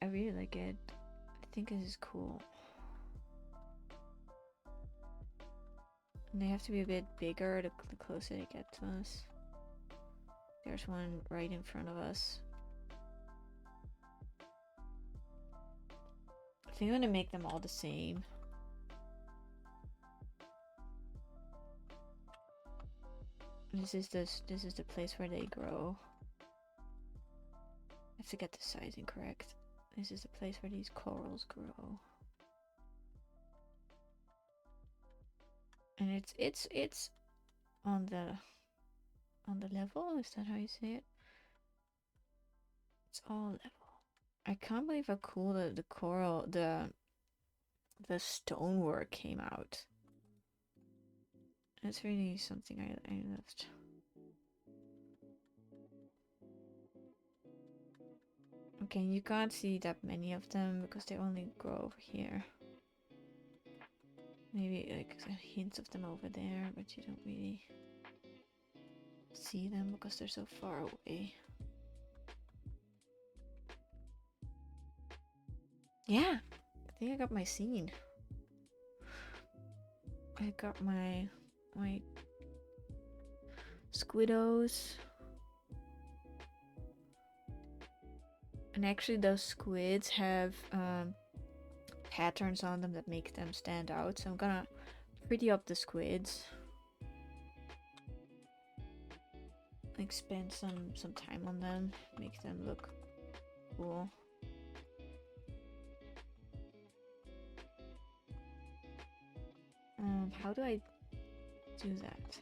I really like it. I think this is cool. And they have to be a bit bigger the closer they get to us. There's one right in front of us. I think I'm gonna make them all the same. This is the place where they grow. I have to get the sizing correct. This is the place where these corals grow. And it's on the level, is that how you say it? It's all level. I can't believe how cool the coral the stonework came out. That's really something I loved. Okay, you can't see that many of them because they only grow over here. Maybe like hints of them over there, but you don't really see them because they're so far away. Yeah, I think I got my scene. I got my squiddos. And actually those squids have patterns on them that make them stand out. So I'm gonna pretty up the squids. Like spend some time on them, make them look cool. How do I do that?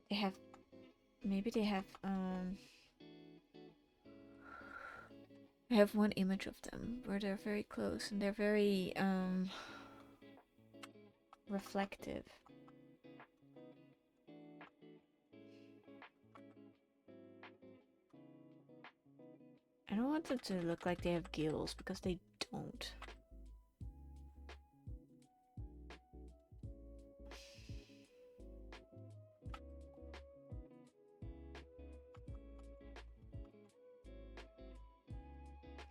They have, maybe they have I have one image of them where they're very close and they're very reflective. I don't want them to look like they have gills because they don't.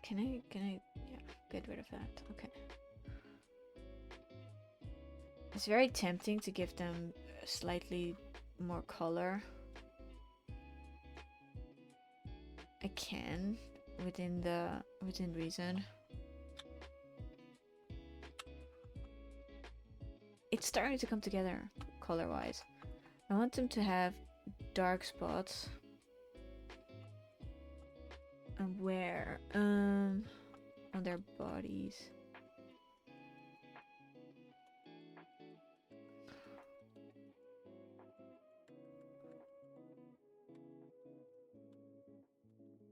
Can I yeah, get rid of that. Okay. It's very tempting to give them slightly more color. I can within reason. It's starting to come together color-wise. I want them to have dark spots. And where? On their bodies.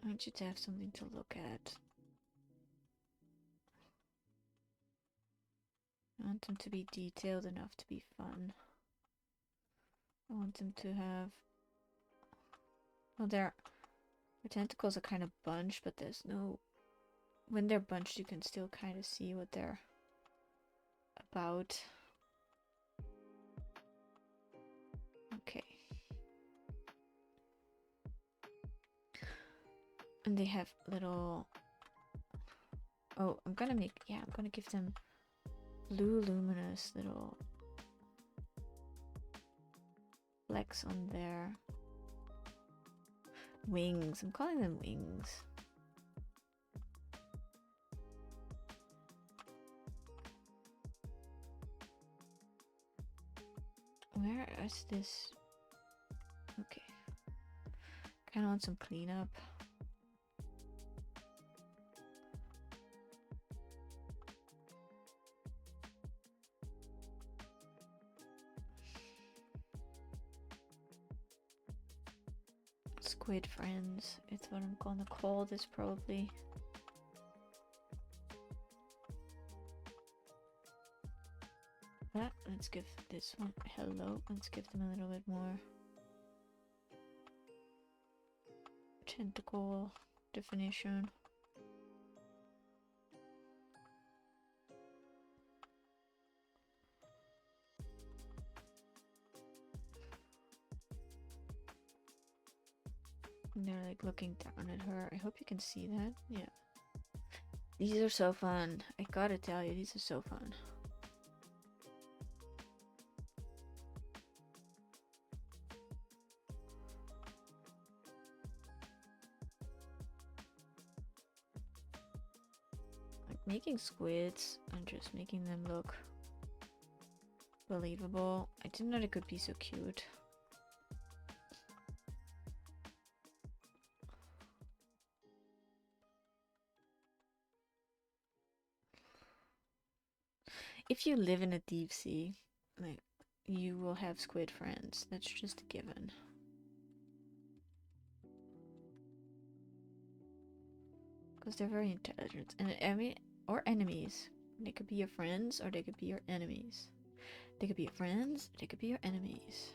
I want you to have something to look at. I want them to be detailed enough to be fun. I want them to have... Well, their tentacles are kind of bunched, but there's no... When they're bunched, you can still kind of see what they're about. Okay. And they have little... Oh, I'm gonna give them blue luminous little flecks on their wings. I'm calling them wings. Where is this? Okay. Kind of want some cleanup. Squid friends, it's what I'm gonna call this probably. Let's give this one hello. Let's give them a little bit more tentacle definition. And they're like looking down at her. I hope you can see that. Yeah. These are so fun. I gotta tell you, these are so fun. Like making squids and just making them look believable. I didn't know they could be so cute. If you live in a deep sea, like, you will have squid friends. That's just a given. Because they're very intelligent. And I mean, or enemies. They could be your friends or they could be your enemies. They could be your friends, they could be your enemies.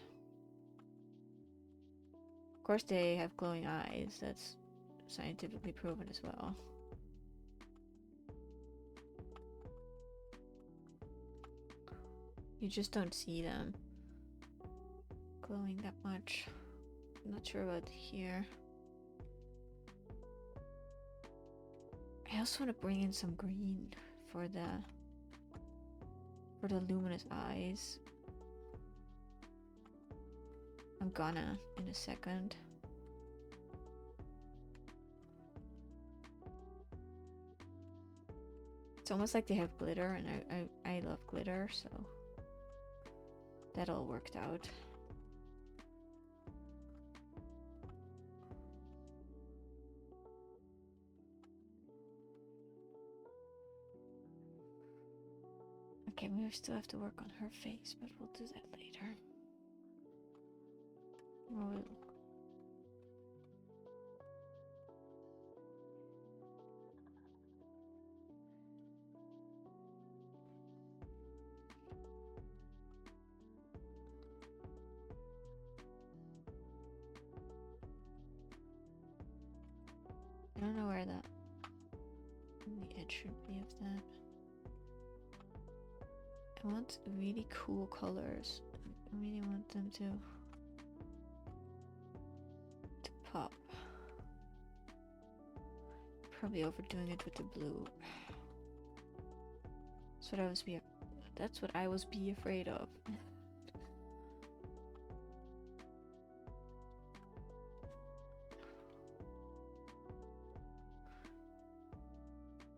Of course they have glowing eyes. That's scientifically proven as well. You just don't see them glowing that much. I'm not sure about here. I also want to bring in some green for the luminous eyes. I'm gonna in a second. It's almost like they have glitter, and I love glitter, so that all worked out. Okay, we still have to work on her face, but we'll do that later. We'll... I don't know where the edge should be of that. I want really cool colors. I really want them to pop. Probably overdoing it with the blue. That's what I was afraid of.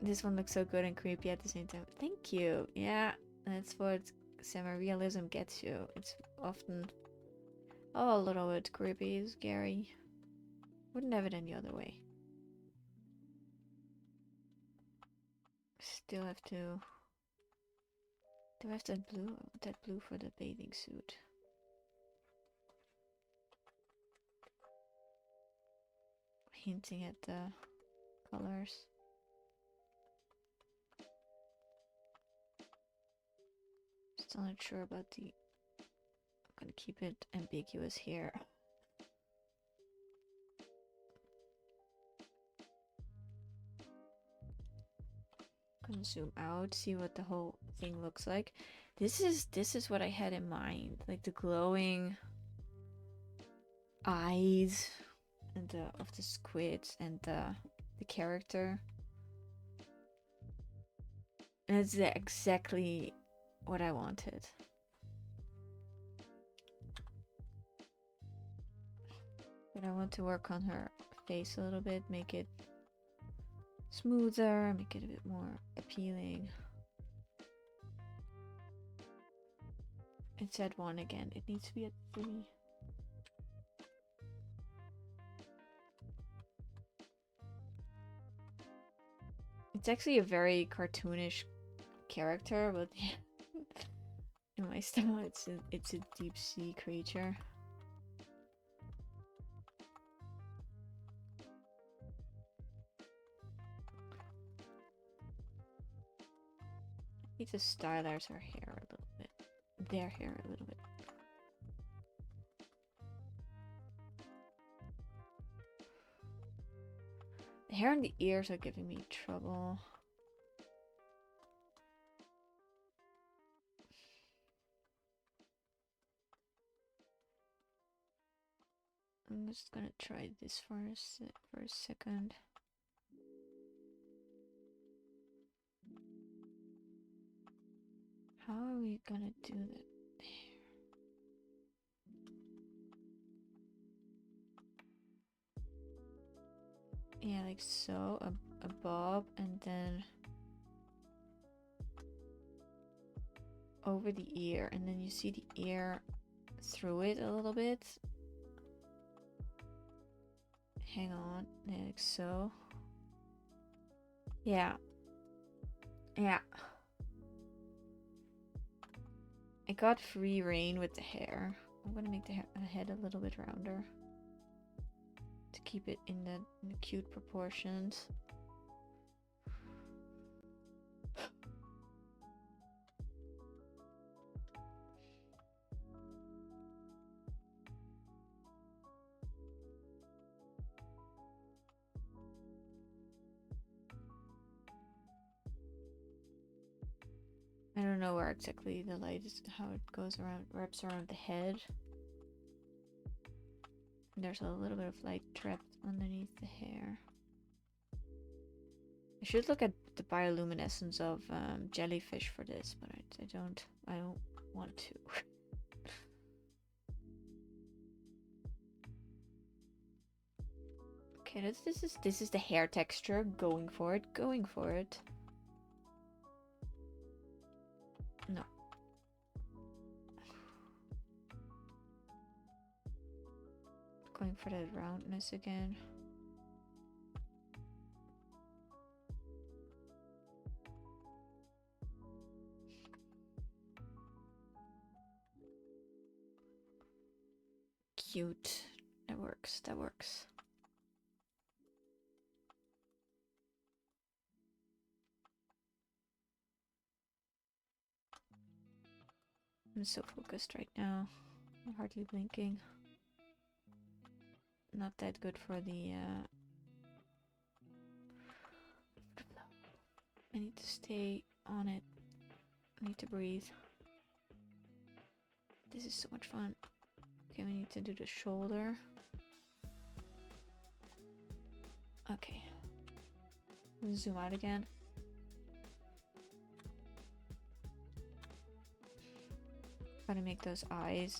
This one looks so good and creepy at the same time. Thank you. Yeah, that's what semi-realism gets you. It's often a little bit creepy, scary. Wouldn't have it any other way. Still have to... Do I have that blue? I want that blue for the bathing suit. hinting at the colors. Still not sure about the... I'm gonna keep it ambiguous here. Gonna zoom out, see what the whole thing looks like. This is what I had in mind, like the glowing eyes and of the squids and the character. And it's exactly what I wanted. But I want to work on her face a little bit, make it smoother, make it a bit more appealing. It's at 1 again. It needs to be at 3. It's actually a very cartoonish character, but in my style, it's a deep sea creature. I need to stylize her hair a little bit. Their hair a little bit. The hair and the ears are giving me trouble. I'm just gonna try this for a second. How are we gonna do that? Yeah, like so, a bob, and then over the ear, and then you see the ear through it a little bit. Hang on, like so. Yeah. Yeah. I got free reign with the hair. I'm gonna make the head a little bit rounder to keep it in the cute proportions. I don't know where exactly the light is, how it goes around, wraps around the head. And there's a little bit of light trapped underneath the hair. I should look at the bioluminescence of jellyfish for this, but I don't want to. Okay, this is the hair texture. Going for it. No. Going for that roundness again. Cute. That works. I'm so focused right now. I'm hardly blinking. Not that good for the I need to stay on it. I need to breathe. This is so much fun. Okay, we need to do the shoulder. Okay. Zoom out again. Gotta make those eyes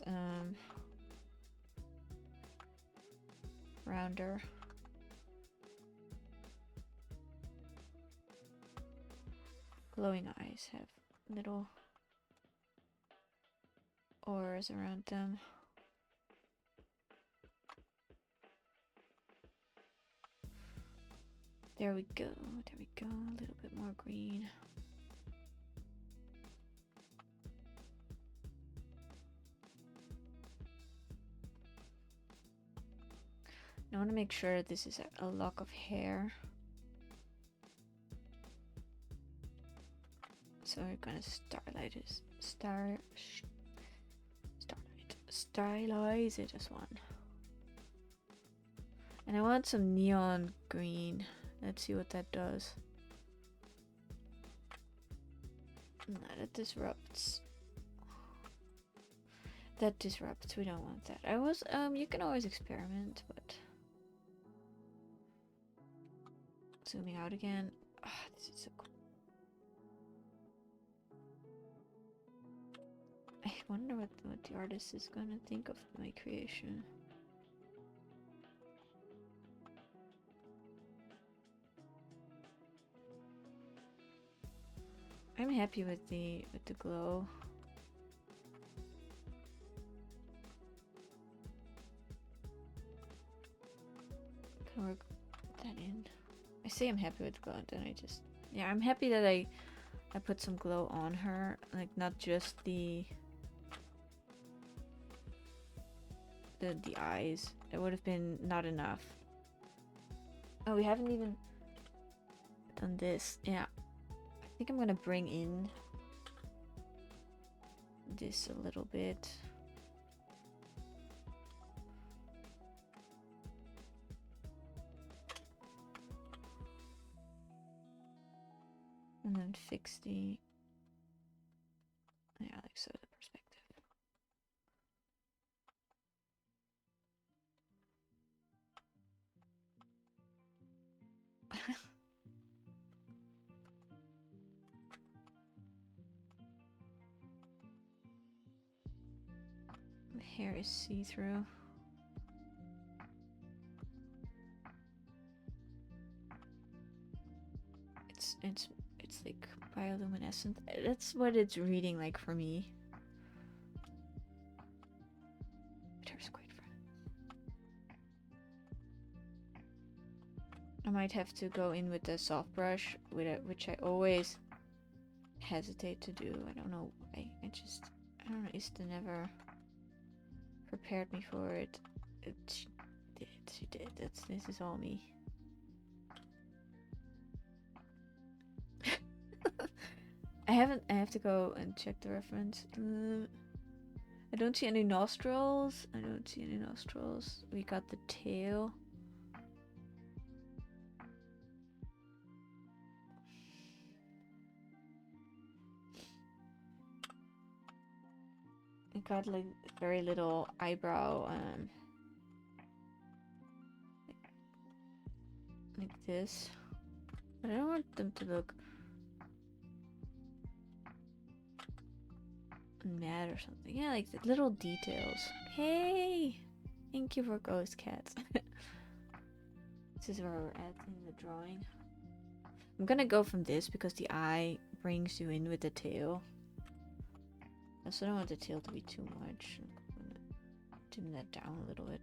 rounder. Glowing eyes have little auras around them. There we go. A little bit more green. I want to make sure this is a lock of hair. So we're gonna stylize it as one. And I want some neon green. Let's see what that does. No, that disrupts. That disrupts. We don't want that. You can always experiment, but zooming out again. Ah, this is so cool. I wonder what the artist is gonna think of my creation. I'm happy with the glow. Can work that in. I say I'm happy with the glow, and then yeah, I'm happy that I put some glow on her, like not just the eyes. It would have been not enough. Oh, we haven't even done this. Yeah, I think I'm gonna bring in this a little bit. And then fix the, yeah, like so, the perspective. The hair is see-through. It's like bioluminescent. That's what it's reading like for me. Guitar's quite fun. I might have to go in with the soft brush, which I always hesitate to do. I don't know why. I don't know. Ista never prepared me for it. She did. This is all me. I have to go and check the reference. I don't see any nostrils. We got the tail. I got like very little eyebrow, like this. But I don't want them to look mad or something. Yeah, like the little details. Hey! Thank you for ghost cats. This is where we're at in the drawing. I'm gonna go from this because the eye brings you in with the tail. I also don't want the tail to be too much. I'm gonna dim that down a little bit.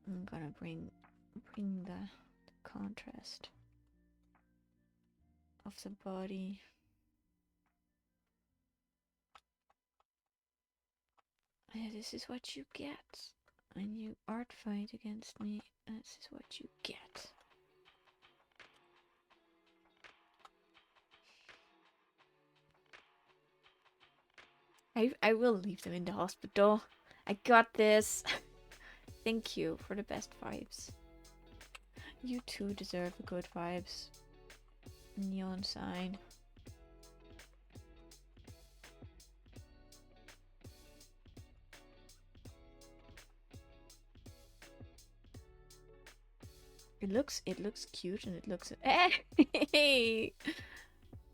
I'm gonna bring the contrast of the body. Yeah, this is what you get when you art fight against me. This is what you get. I will leave them in the hospital. I got this. Thank you for the best vibes. You too deserve the good vibes. Neon sign. It looks cute and it looks hey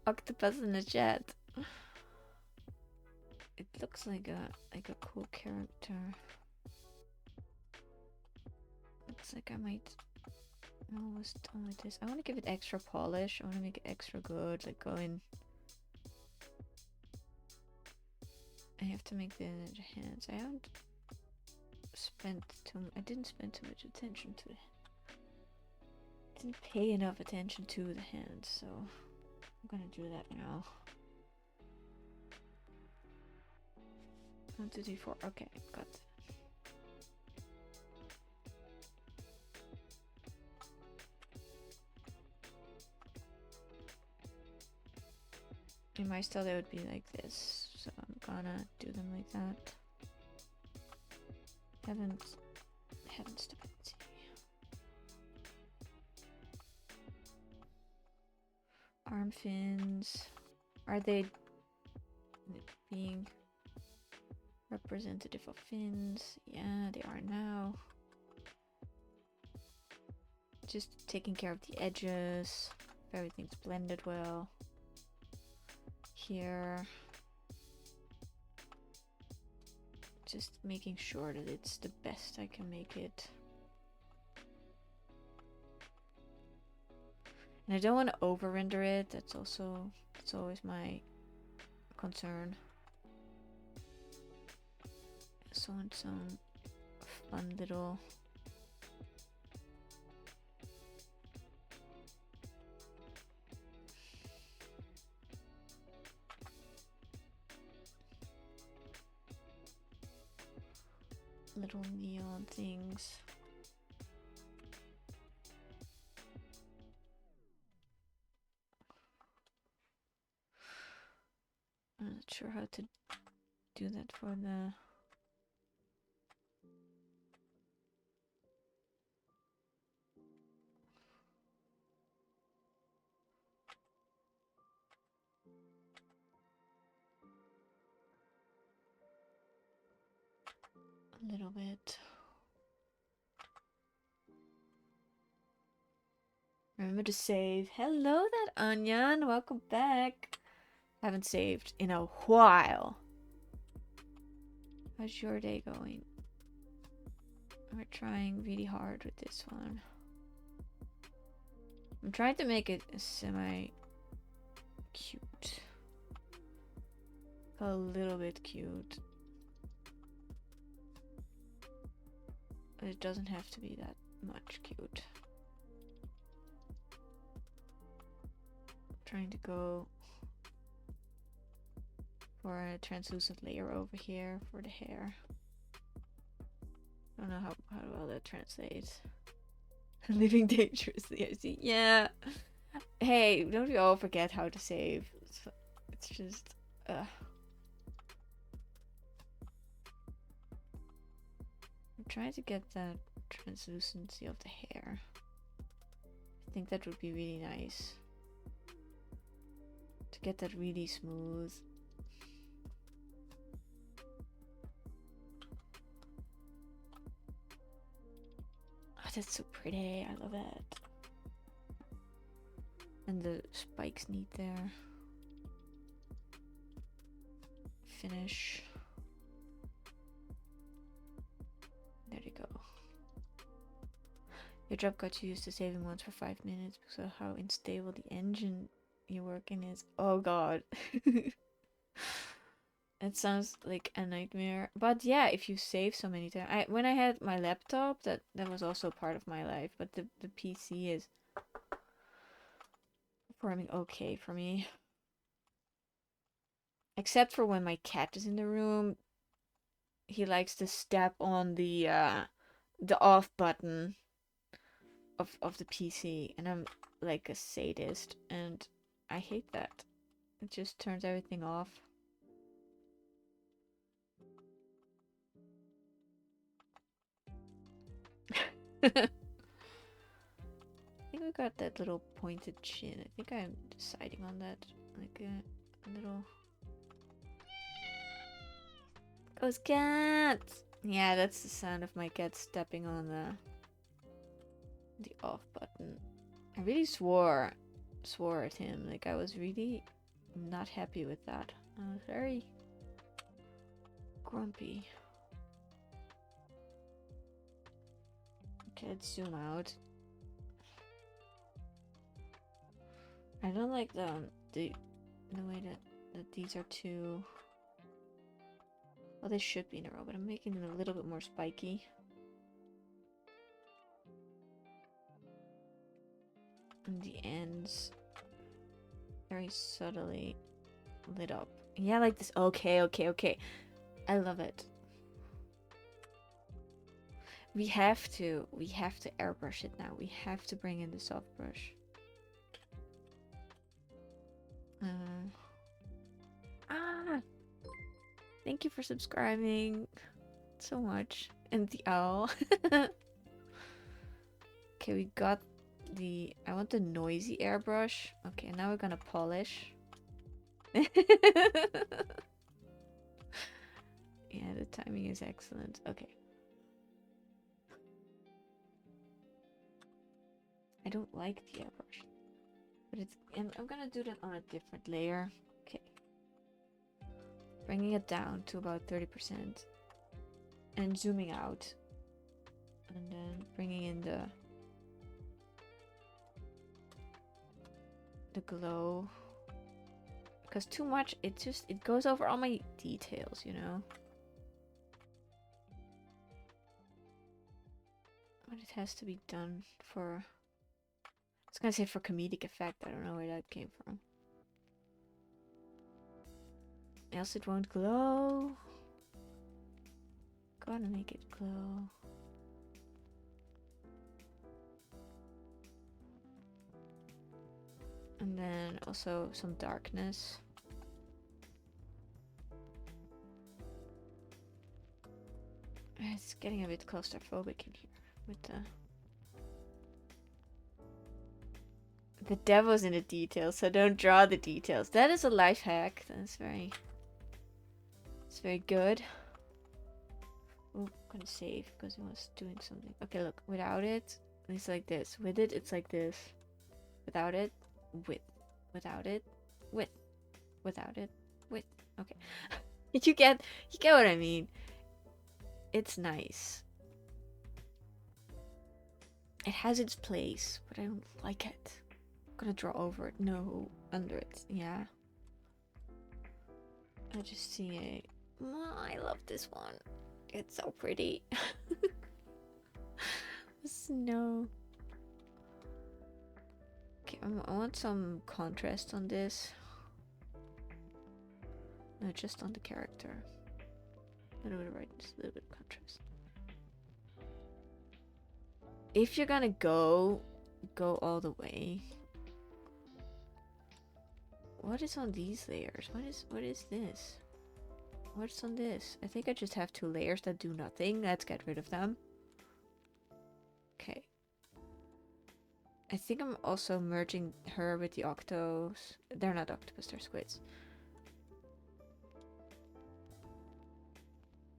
octopus in the chat. It looks like a cool character. Looks like I might. I'm almost done with this. I want to give it extra polish. I want to make it extra good. Like go in. I have to make the hands. I didn't spend too much attention to it. Didn't pay enough attention to the hands, so I'm gonna do that now. 1, 2, 3, 4. Okay, got it. my style they would be like this, so I'm gonna do them like that. Haven't stability. Arm fins. Are they being representative of fins? Yeah, they are now. Just taking care of the edges. If everything's blended well. Here. Just making sure that it's the best I can make it. And I don't want to over render it. That's always my concern. So and some fun little neon things. I'm not sure how to do that for the a little bit. Remember to save. Hello, that Onion. Welcome back. Haven't saved in a while. How's your day going? We're trying really hard with this one. I'm trying to make it semi cute. A little bit cute. But it doesn't have to be that much cute. Trying to go for a translucent layer over here for the hair. I don't know how well that translates. Living dangerously, I see. Yeah. Hey, don't we all forget how to save? It's just, I'm trying to get that translucency of the hair. I think that would be really nice. To get that really smooth. Oh, that's so pretty. I love it. And the spikes need there. Finish. There you go. Your job got you used to saving once for 5 minutes because of how unstable the engine you're working is. Oh god. It sounds like a nightmare. But yeah, if you save so many times. When I had my laptop, that was also part of my life. But the PC is performing okay for me. Except for when my cat is in the room. He likes to step on the off button of the PC. And I'm like a sadist. And I hate that. It just turns everything off. I think we got that little pointed chin. I think I'm deciding on that. Like a little... Ghost cat! Yeah, that's the sound of my cat stepping on the off button. I really swore at him. Like, I was really not happy with that. I was very grumpy. Okay, let's zoom out. I don't like the way that these are too... Well, they should be in a row, but I'm making them a little bit more spiky. And the ends very subtly lit up. Yeah, like this. Okay. I love it. We have to airbrush it now. We have to bring in the soft brush. Thank you for subscribing so much. And the owl. Okay, we got the... I want the noisy airbrush. Okay, now we're gonna polish. Yeah, the timing is excellent. Okay. I don't like the airbrush. But it's... I'm gonna do that on a different layer. Okay. Bringing it down to about 30%. And zooming out. And then bringing in the glow. Because too much, it goes over all my details, you know? But it has to be done for... I was gonna say for comedic effect. I don't know where that came from. Else it won't glow. Gotta make it glow. And then also some darkness. It's getting a bit claustrophobic in here with the devil's in the details, so don't draw the details. That is a life hack. That's very... It's very good. Oh, I'm gonna save because I was doing something. Okay, look, without it, it's like this. With it, it's like this. Without it, width. Without it, width. Without it, width. Okay. you get what I mean. It's nice. It has its place, but I don't like it. I'm gonna draw over it. No, under it. Yeah. I just see a... Oh, I love this one. It's so pretty. Snow. Okay, I want some contrast on this. No, just on the character. A little bit of brightness, a little bit of contrast. If you're gonna go all the way. What is on these layers? What is this? What's on this? I think I just have 2 layers that do nothing. Let's get rid of them. Okay. I think I'm also merging her with the octos. They're not octopus, they're squids.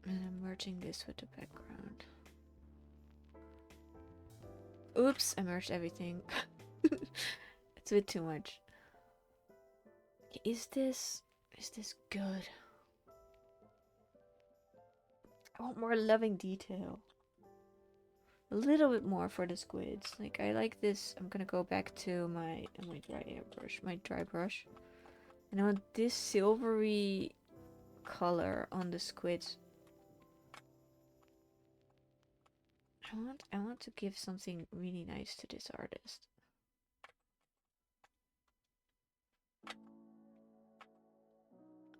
And I'm merging this with the background. Oops, I merged everything. It's a bit too much. Is this good? I want more loving detail. A little bit more for the squids. Like, I like this. I'm gonna go back to my dry brush. And I want this silvery color on the squids. I want to give something really nice to this artist.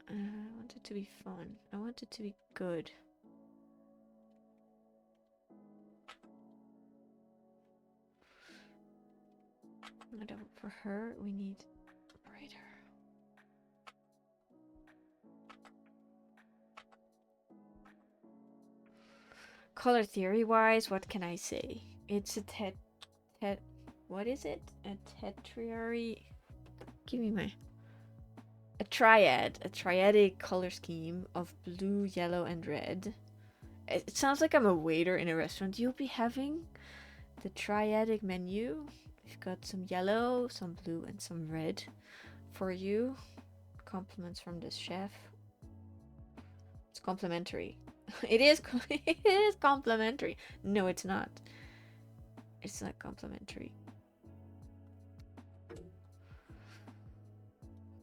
I want it to be fun. I want it to be good. For her, we need brighter. Color theory wise, what can I say? It's a what is it? A tetrary? Give me my... A triadic color scheme of blue, yellow, and red. It sounds like I'm a waiter in a restaurant. You'll be having the triadic menu. We've got some yellow, some blue, and some red for you. Compliments from this chef. It's complimentary. It is complimentary. No, it's not. It's not complimentary.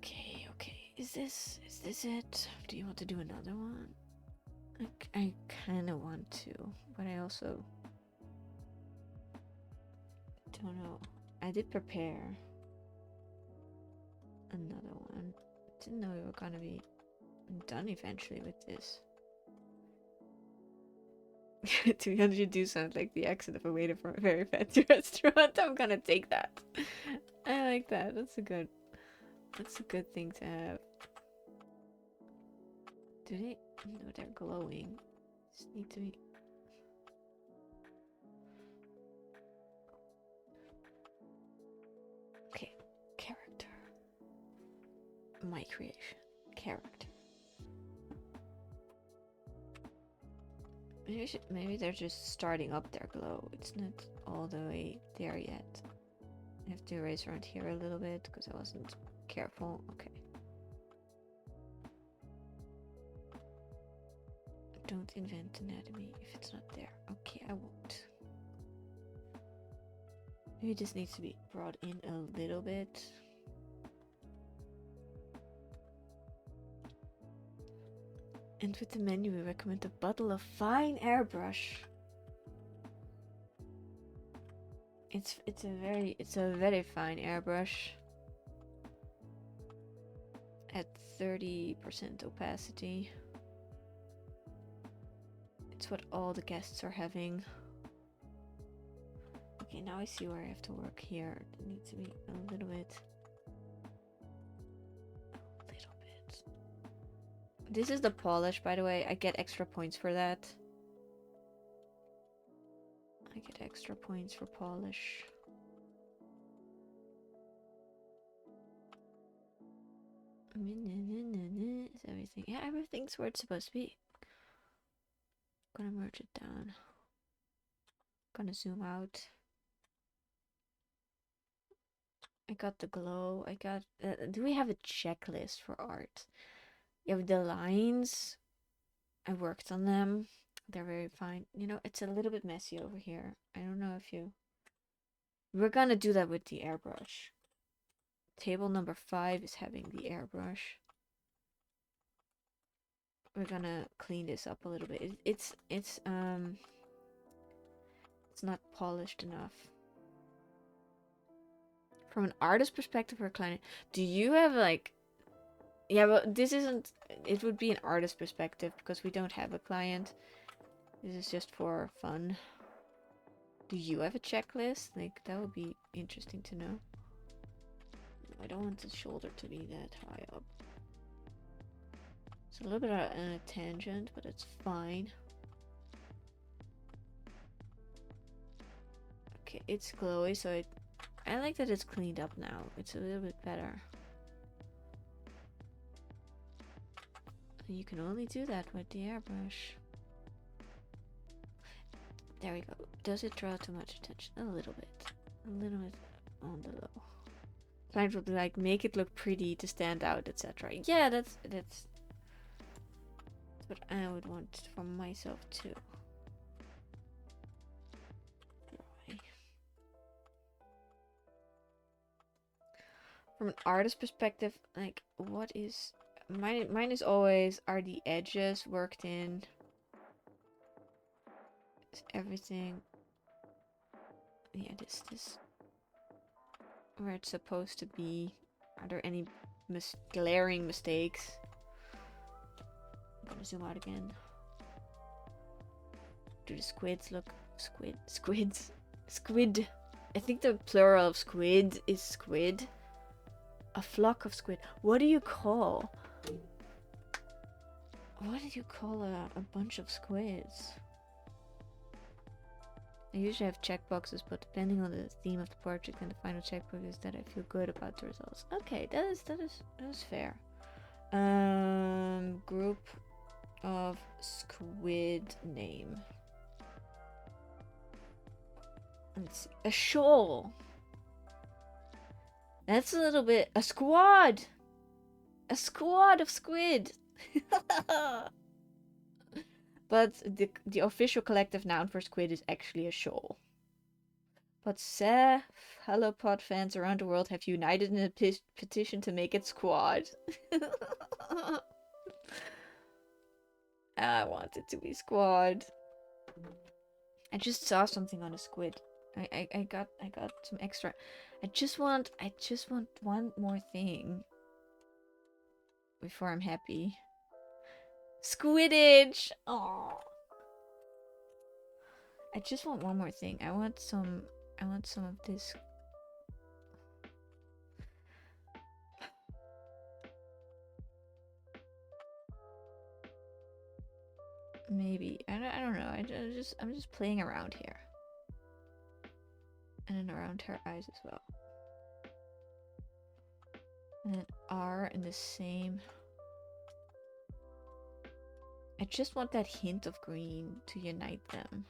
Okay. Is this it? Do you want to do another one? I kind of want to, but I also don't know. I did prepare another one. Didn't know we were gonna be done eventually with this. To be honest, you do sound like the accent of a waiter from a very fancy restaurant. I'm gonna take that. I like that. That's a good thing to have. Do they? No, they're glowing. Just need to be. Okay, character. My creation. Character. Maybe they're just starting up their glow. It's not all the way there yet. I have to erase around here a little bit because I wasn't careful. Okay. Don't invent anatomy if it's not there. Okay, I won't. Maybe this needs to be brought in a little bit. And with the menu, we recommend a bottle of fine airbrush. It's a very fine airbrush at 30% opacity. It's what all the guests are having. Okay, now I see where I have to work here. It needs to be a little bit. This is the polish, by the way. I get extra points for that. I get extra points for polish. Is everything? Yeah, everything's where it's supposed to be. Gonna merge it down. Gonna zoom out. I got the glow. I got. Do we have a checklist for art? Yeah, with the lines. I worked on them. They're very fine. You know, it's a little bit messy over here. I don't know if you... We're gonna do that with the airbrush. Table number 5 is having the airbrush. We're gonna clean this up a little bit. It's not polished enough. From an artist perspective or a client, do you have like... Yeah, but this isn't... It would be an artist perspective because we don't have a client. This is just for fun. Do you have a checklist? Like, that would be interesting to know. I don't want the shoulder to be that high up. It's a little bit on a tangent, but it's fine. Okay, it's glowy, so I like that it's cleaned up now. It's a little bit better. You can only do that with the airbrush. There we go. Does it draw too much attention? A little bit. A little bit on the low. Client would like make it look pretty to stand out, etc. Yeah, that's what I would want for myself too. From an artist perspective, like what is mine is always, are the edges worked in? Is everything, yeah, this where it's supposed to be? Are there any glaring mistakes? I'm gonna zoom out again. Do the squids look squid? I think the plural of squid is squid. A flock of squid. What do you call? What did you call a bunch of squids? I usually have checkboxes, but depending on the theme of the project and the final checkbox is that I feel good about the results. Okay, that is fair. Group of squid name. Let's see. A shoal. That's a little bit... A squad! A squad of squid! But the official collective noun for squid is actually a shoal. But cephalopod fans around the world have united in a petition to make it squad. I want it to be squad. I just saw something on a squid. I got some extra. I just want one more thing before I'm happy. Squiddage. Oh. I just want one more thing. I want some of this. Maybe. I don't know. I'm just playing around here. And then around her eyes as well. And then R in the same. I just want that hint of green to unite them.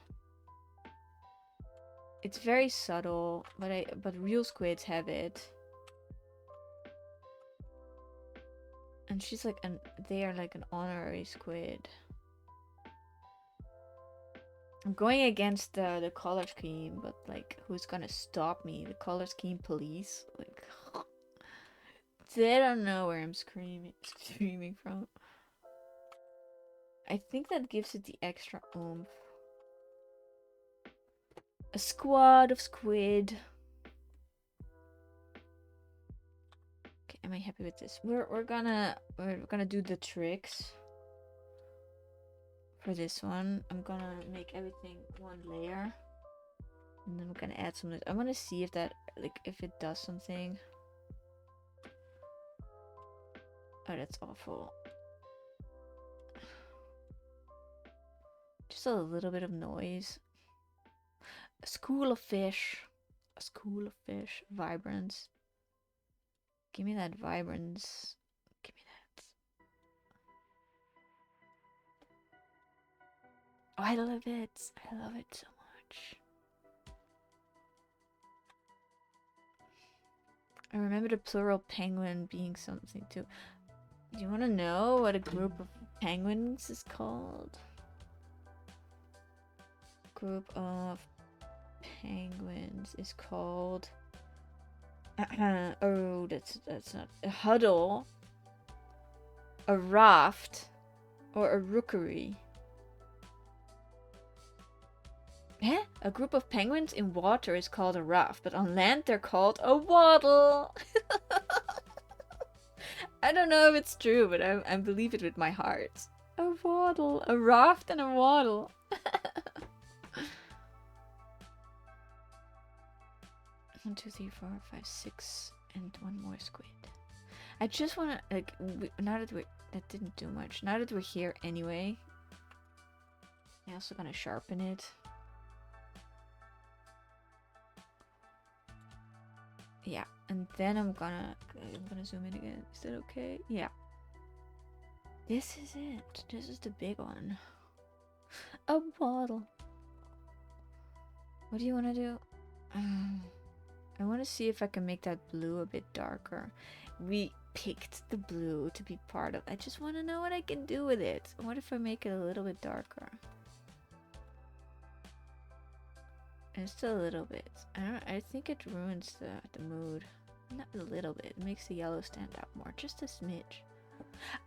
It's very subtle, but real squids have it. And she's like they are like an honorary squid. I'm going against the color scheme, but like who's gonna stop me? The color scheme police? Like they don't know where I'm screaming from. I think that gives it the extra oomph. A squad of squid. Okay, am I happy with this? We're gonna do the tricks for this one. I'm gonna make everything one layer, and then we're gonna add some. I want to see if that if it does something. Oh, that's awful. Just a little bit of noise. A school of fish. A school of fish. Vibrance. Give me that vibrance. Give me that. Oh, I love it. I love it so much. I remember the plural penguin being something too. Do you want to know what a group of penguins is called? Group of penguins is called oh, that's not a huddle, a raft, or a rookery. Eh? A group of penguins in water is called a raft, but on land they're called a waddle. I don't know if it's true, but I believe it with my heart. A waddle, a raft and a waddle. 1, 2, 3, 4, 5, 6, and one more squid. I just want to now that that didn't do much. Now that we're here anyway, I'm also gonna sharpen it. Yeah, and then I'm gonna zoom in again. Is that okay? Yeah. This is it. This is the big one. A waddle. What do you want to do? I want to see if I can make that blue a bit darker. We picked the blue to be part of. I just want to know what I can do with it. What if I make it a little bit darker? Just a little bit. I think it ruins the mood. Not a little bit. It makes the yellow stand out more. Just a smidge.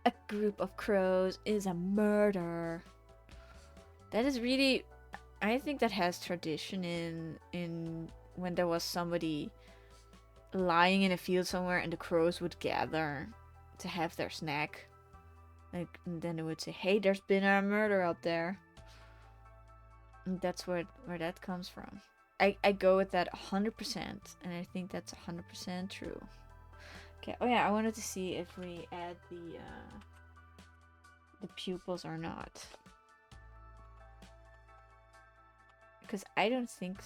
A group of crows is a murder. That is really... I think that has tradition in when there was somebody lying in a field somewhere and the crows would gather to have their snack. Like, and then it would say, hey, there's been a murder up there. And that's where that comes from. I go with that 100%, and I think that's 100% true. Okay, oh yeah, I wanted to see if we add the pupils or not. Because I don't think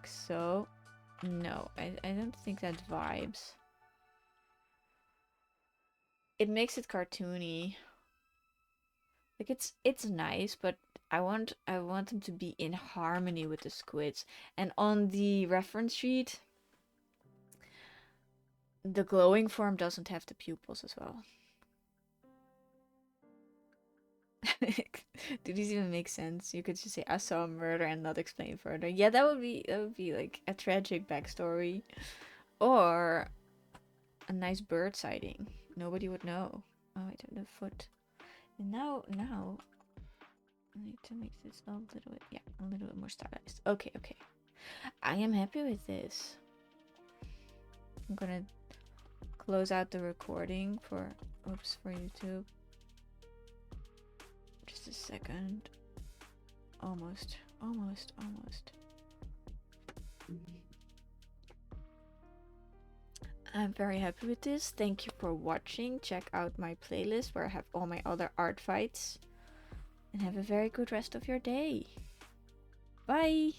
so. No, I don't think that vibes. It makes it cartoony. Like it's nice, but I want them to be in harmony with the squids. And on the reference sheet, the glowing form doesn't have the pupils as well. Do these even make sense? You could just say I saw a murder and not explain further. Yeah, that would be like a tragic backstory, or a nice bird sighting. Nobody would know. Oh, wait, the foot. And now I need to make this a little bit, yeah, a little bit more stylized. Okay. I am happy with this. I'm gonna close out the recording for YouTube. Just a second. Almost. I'm very happy with this. Thank you for watching. Check out my playlist where I have all my other art fights. and have a very good rest of your day. Bye!